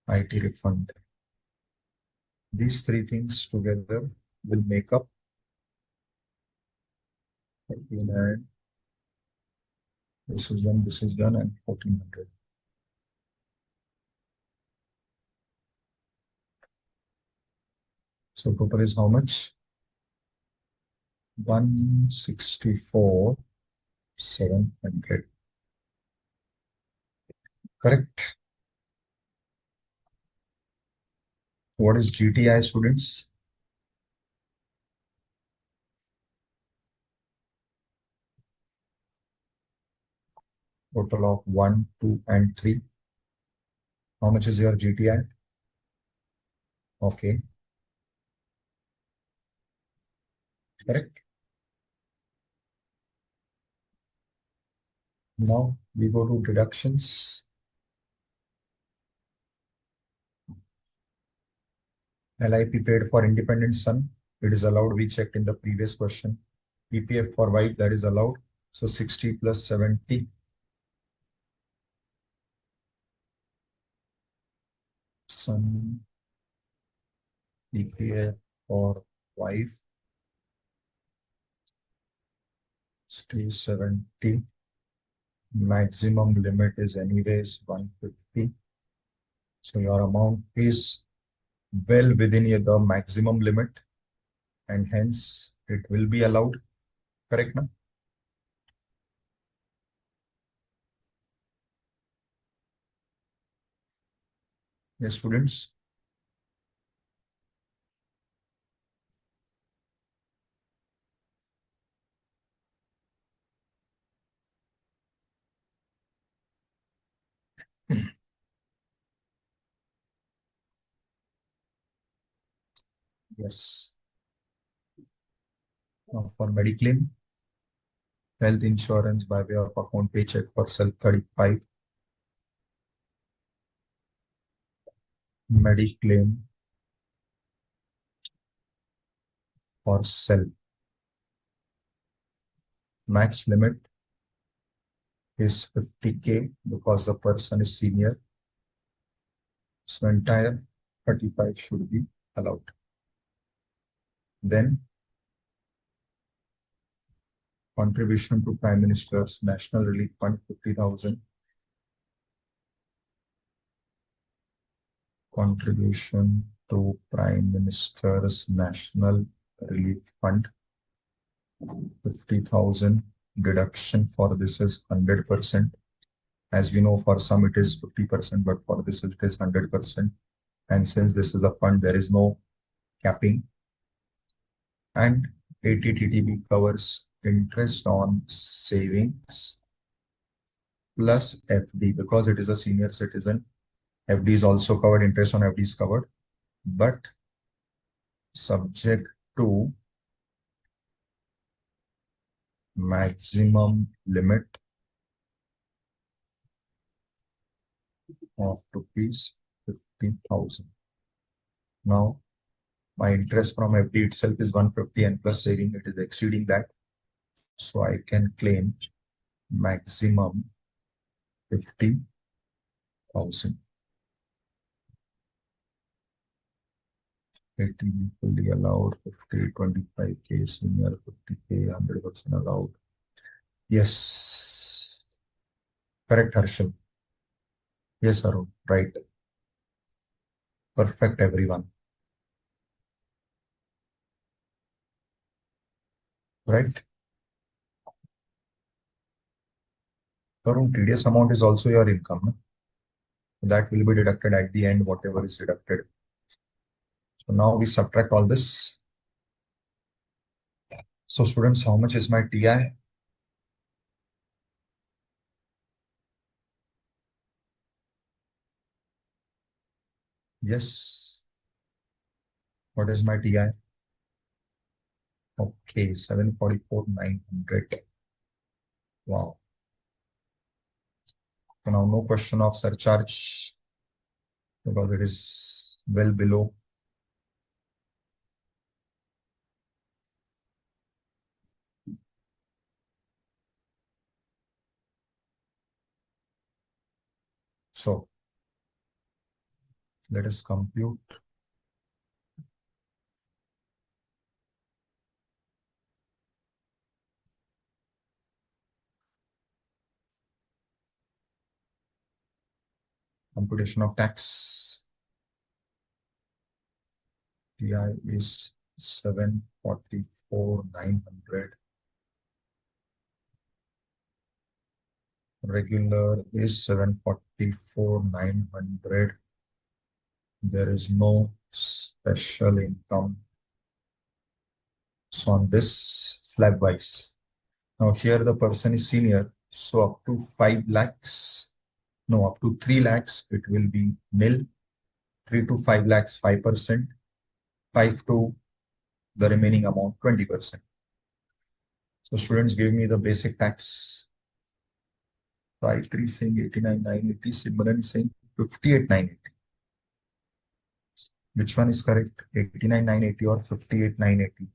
IT refund. These three things together will make up 39. This is done, and 1400. So total is how much? 164,700. Correct. What is GTI, students? Total of 1, 2, and 3. How much is your GTI? Okay, correct. Now we go to deductions. LIP paid for independent son. It is allowed. We checked in the previous question. PPF for wife, that is allowed. So 60 plus 70. Son PPF for wife stays 70. Maximum limit is anyways 150. So your amount is well within the maximum limit, and hence it will be allowed. Correct, na? Yes, students. Yes. For mediclaim, health insurance by way of account paycheck for self 35. Mediclaim for self. Max limit is 50K because the person is senior. So entire 35 should be allowed. Then Contribution to Prime Minister's National Relief Fund 50,000. Contribution to Prime Minister's National Relief Fund 50,000. Deduction for this is 100%. As we know, for some it is 50%, but for this it is 100%. And since this is a fund, there is no capping. And 80 TTB covers interest on savings plus FD. Because it is a senior citizen, FD is also covered, interest on FD is covered, but subject to maximum limit of rupees 50,000. Now, my interest from FD itself is 150 and plus saving, it is exceeding that. So I can claim maximum 50,000. 80 fully allowed, 50, 25K senior, 50K, 100% allowed. Yes. Correct, Harshal. Yes, Arun. Right. Perfect, everyone. Right. Arun, TDS amount is also your income. No? That will be deducted at the end, whatever is deducted. So now we subtract all this. So students, how much is my TI? Yes. What is my TI? Okay, 744,900. Wow. So now no question of surcharge because it is well below. So let us compute. Computation of tax. TI is 744,900. Regular is 744,900. There is no special income. So on this slab wise. Now here the person is senior. So up to 5 lakhs, no, up to 3 lakhs, it will be nil. 3 to 5 lakhs, 5%. 5 to the remaining amount, 20%. So students give me the basic tax. 5-3 saying 89,980, Simran saying 58,980. Which one is correct? 89,980 or 58,980?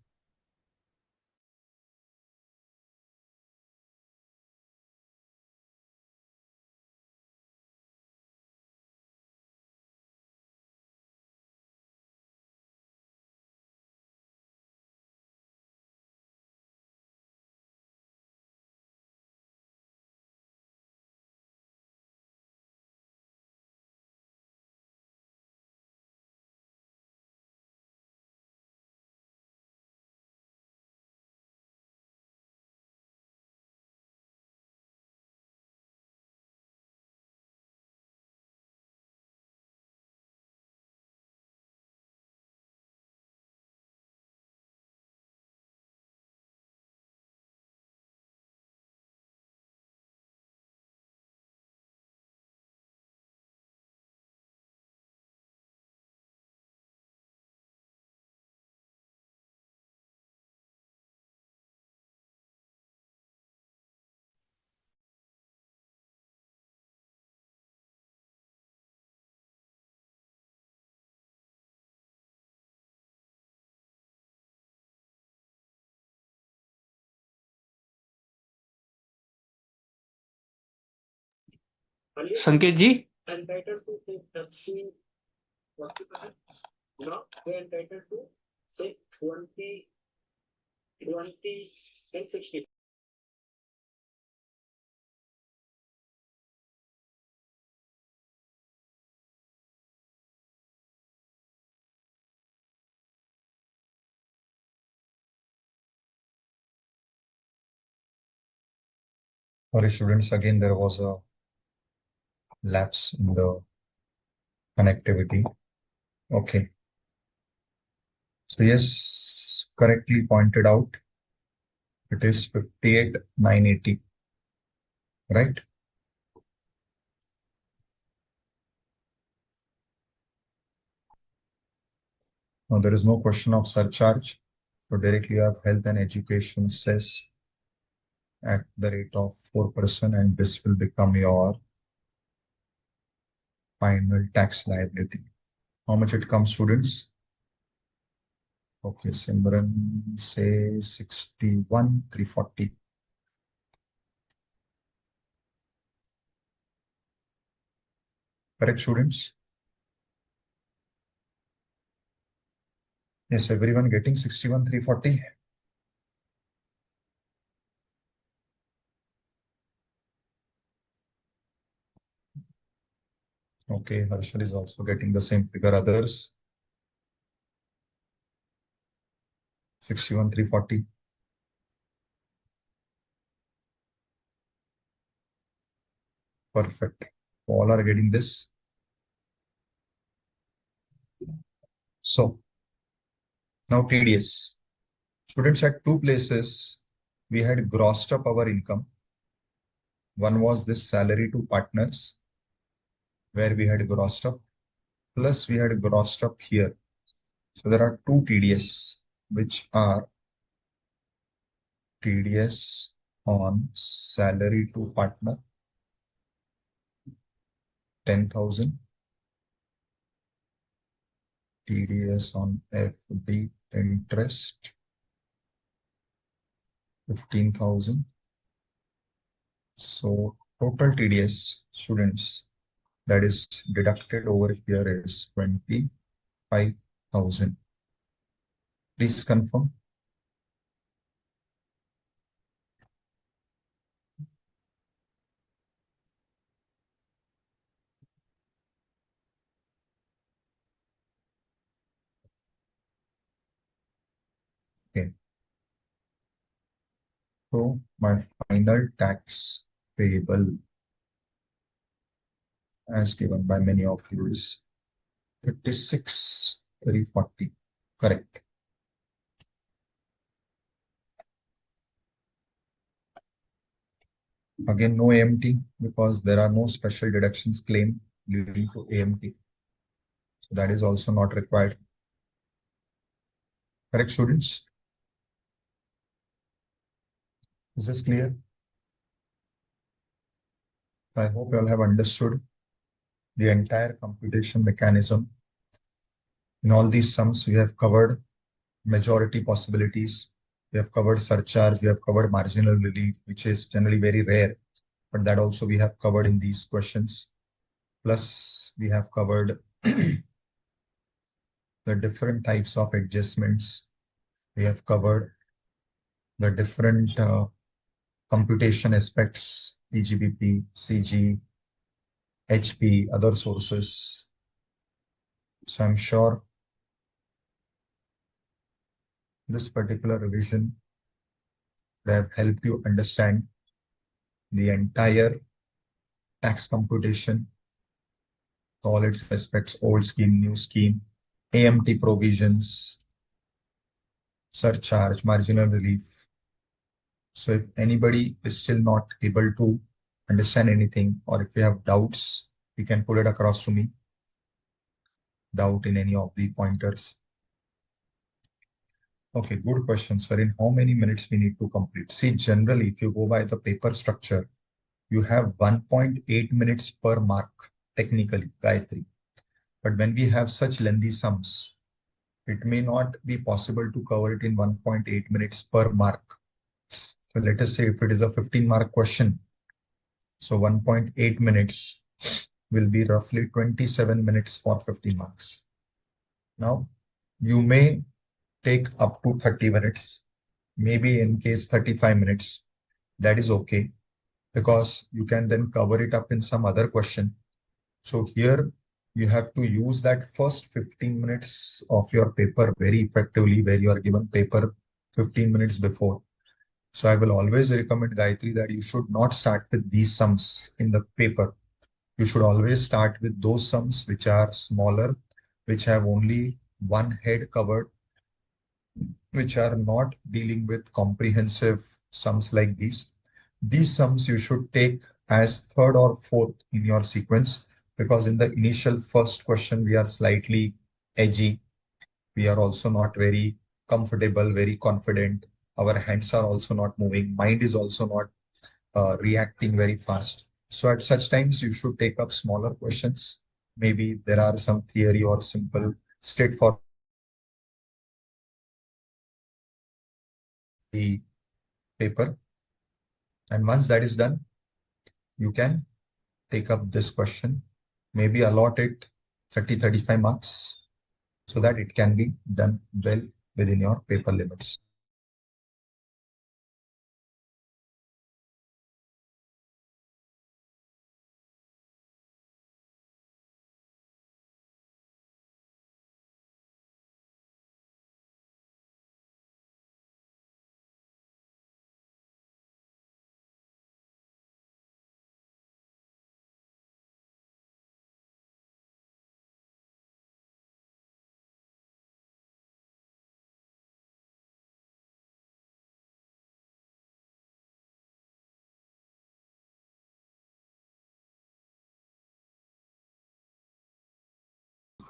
संकेत जी Sorry, students, again there was a lapse in the connectivity. Okay. So yes, correctly pointed out. It is 58,980, right? Now there is no question of surcharge. So directly you have health and education cess at the rate of 4%, and this will become your final tax liability. How much it comes, students? Okay, Simran says 61,340. Correct, students? Yes, everyone getting 61,340. Okay, Harshal is also getting the same figure. Others, 61,340. Perfect. All are getting this. So now TDS. Students, at two places, we had grossed up our income. One was this salary to partners, where we had grossed up, plus we had grossed up here. So there are two TDS, which are TDS on salary to partner, 10,000. TDS on FD interest, 15,000. So total TDS, students, that is deducted over here is 25,000. Please confirm. Okay. So my final tax payable, as given by many of you, is 56,340. Correct. Again, no AMT because there are no special deductions claimed leading to AMT. So that is also not required. Correct, students? Is this clear? I hope you all have understood the entire computation mechanism. In all these sums, we have covered majority possibilities. We have covered surcharge, we have covered marginal relief, which is generally very rare, but that also we have covered in these questions. Plus, we have covered the different types of adjustments. We have covered the different computation aspects, PGBP, CG, HP, other sources. So I'm sure this particular revision will have helped you understand the entire tax computation, all its aspects, old scheme, new scheme, AMT provisions, surcharge, marginal relief. So if anybody is still not able to understand anything, or if you have doubts, you can put it across to me. Doubt in any of the pointers. Okay, good question, sir. In how many minutes we need to complete? See, generally, if you go by the paper structure, you have 1.8 minutes per mark, technically, Gayatri. But when we have such lengthy sums, it may not be possible to cover it in 1.8 minutes per mark. So let us say if it is a 15-mark question, so 1.8 minutes will be roughly 27 minutes for 15 marks. Now, you may take up to 30 minutes, maybe in case 35 minutes. That is okay because you can then cover it up in some other question. So here you have to use that first 15 minutes of your paper very effectively, where you are given paper 15 minutes before. So I will always recommend Gayatri that you should not start with these sums in the paper. You should always start with those sums which are smaller, which have only one head covered, which are not dealing with comprehensive sums like these. These sums you should take as third or fourth in your sequence, because in the initial first question we are slightly edgy. We are also not very comfortable, very confident. Our hands are also not moving. Mind is also not reacting very fast. So at such times, you should take up smaller questions. Maybe there are some theory or simple, straightforward questions which are the paper. And once that is done, you can take up this question, maybe allot it 30-35 marks so that it can be done well within your paper limits.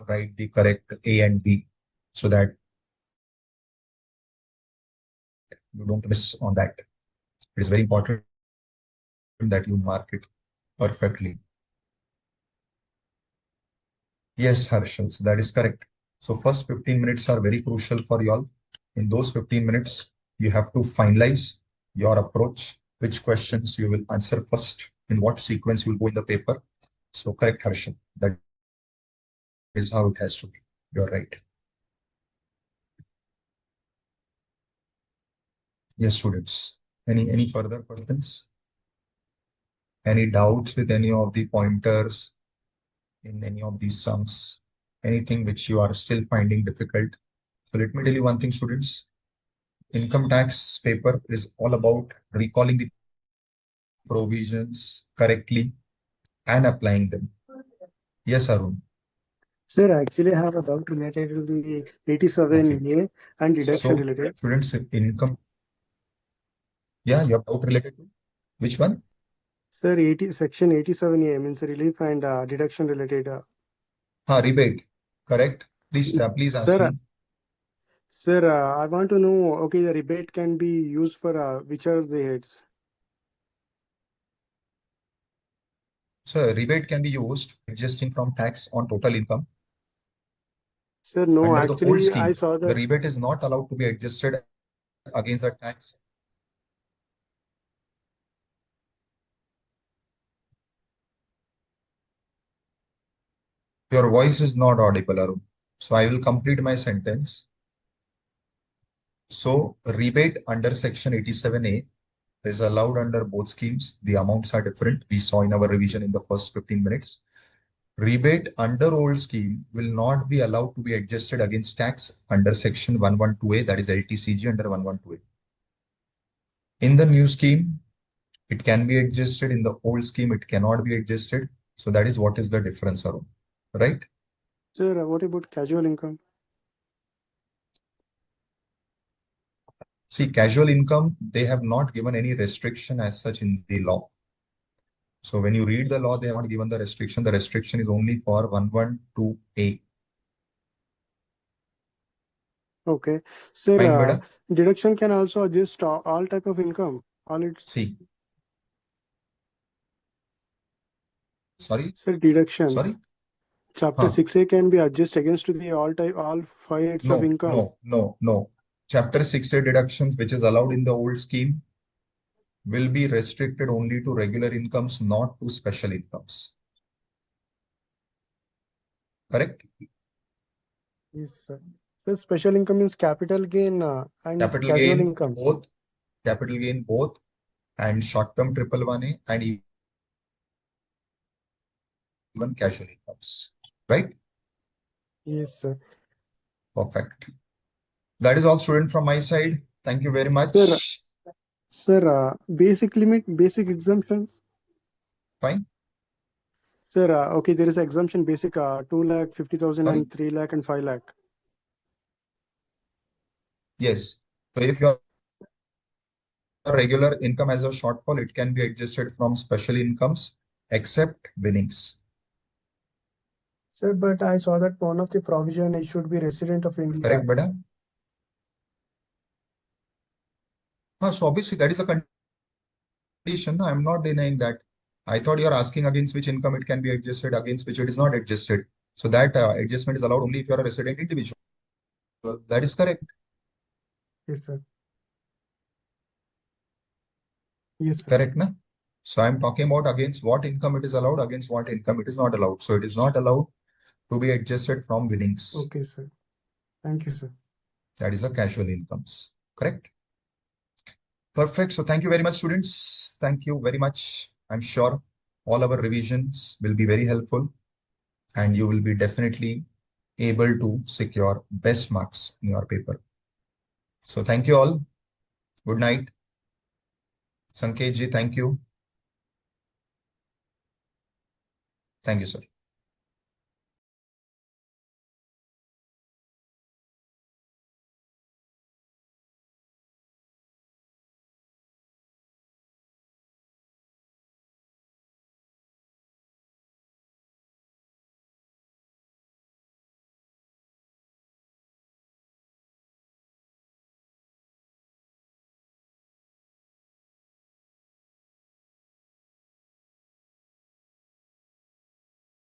Write the correct A and B so that you don't miss on that. It is very important that you mark it perfectly. Yes, Harshal, so that is correct. So first 15 minutes are very crucial for you all. In those 15 minutes, you have to finalize your approach, which questions you will answer first, in what sequence you will go in the paper. So correct, Harshal. That is how it has to be. You're right. Yes, students. Any further questions? Any doubts with any of the pointers in any of these sums? Anything which you are still finding difficult? So let me tell you one thing, students. Income tax paper is all about recalling the provisions correctly and applying them. Yes, Arun. Sir, I actually have a doubt related to the Okay. 87A and So, deduction related. students, income. Yeah, you have doubt related to which one? Sir, section 87A means relief and deduction related. Rebate. Correct. Please ask Sir, me. I want to know, okay, the rebate can be used for which are the heads? So, rebate can be used adjusting from tax on total income. Sir, no, Under the old actually, I scheme, saw the that. rebate is not allowed to be adjusted against the tax. Your voice is not audible, Arun. So, I will complete my sentence. So, rebate under section 87A is allowed under both schemes. The amounts are different. We saw in our revision in the first 15 minutes. Rebate under old scheme will not be allowed to be adjusted against tax under section 112A, that is LTCG under 112A. In the new scheme, it can be adjusted. In the old scheme, it cannot be adjusted. So that is what is the difference, Arun. Right? Sir, what about casual income? See, casual income, they have not given any restriction as such in the law. So when you read the law, they have not given the restriction. The restriction is only for 112A. Okay. Sir, Fine, madam. deduction can also adjust all type of income. All its. See, sorry, Sir, deductions. sorry. Chapter Huh. 6A can be adjusted against the all 5 heads of income. No. Chapter 6A deductions, which is allowed in the old scheme, will be restricted only to regular incomes, not to special incomes. Correct? Yes, sir. So special income means capital gain and Capital casual gain, income. both, capital gain, both, and short-term triple 1A, and even casual incomes. Right? Yes, sir. Perfect. That is all, student, from my side. Thank you very Sir, much. Sir, basic limit, basic exemptions. Fine. Sir, okay, there is exemption basic 2,50,000 Sorry. and 3 lakh and 5 lakh. Yes. So if your regular income has a shortfall, it can be adjusted from special incomes except winnings. Sir, but I saw that one of the provision it should be resident of India. Correct, beta? So obviously that is a condition. No, I'm not denying that. I thought you're asking against which income it can be adjusted, against which it is not adjusted. So that adjustment is allowed only if you're a resident individual. That is correct. Yes, sir. Yes, sir. Correct, na? So I'm talking about against what income it is allowed, against what income it is not allowed. So it is not allowed to be adjusted from winnings. Okay, sir. Thank you, sir. That is a casual incomes. Correct? Perfect. So thank you very much, students. Thank you very much. I'm sure all our revisions will be very helpful and you will be definitely able to secure best marks in your paper. So thank you all. Good night. Sanket ji, thank you. Thank you, sir.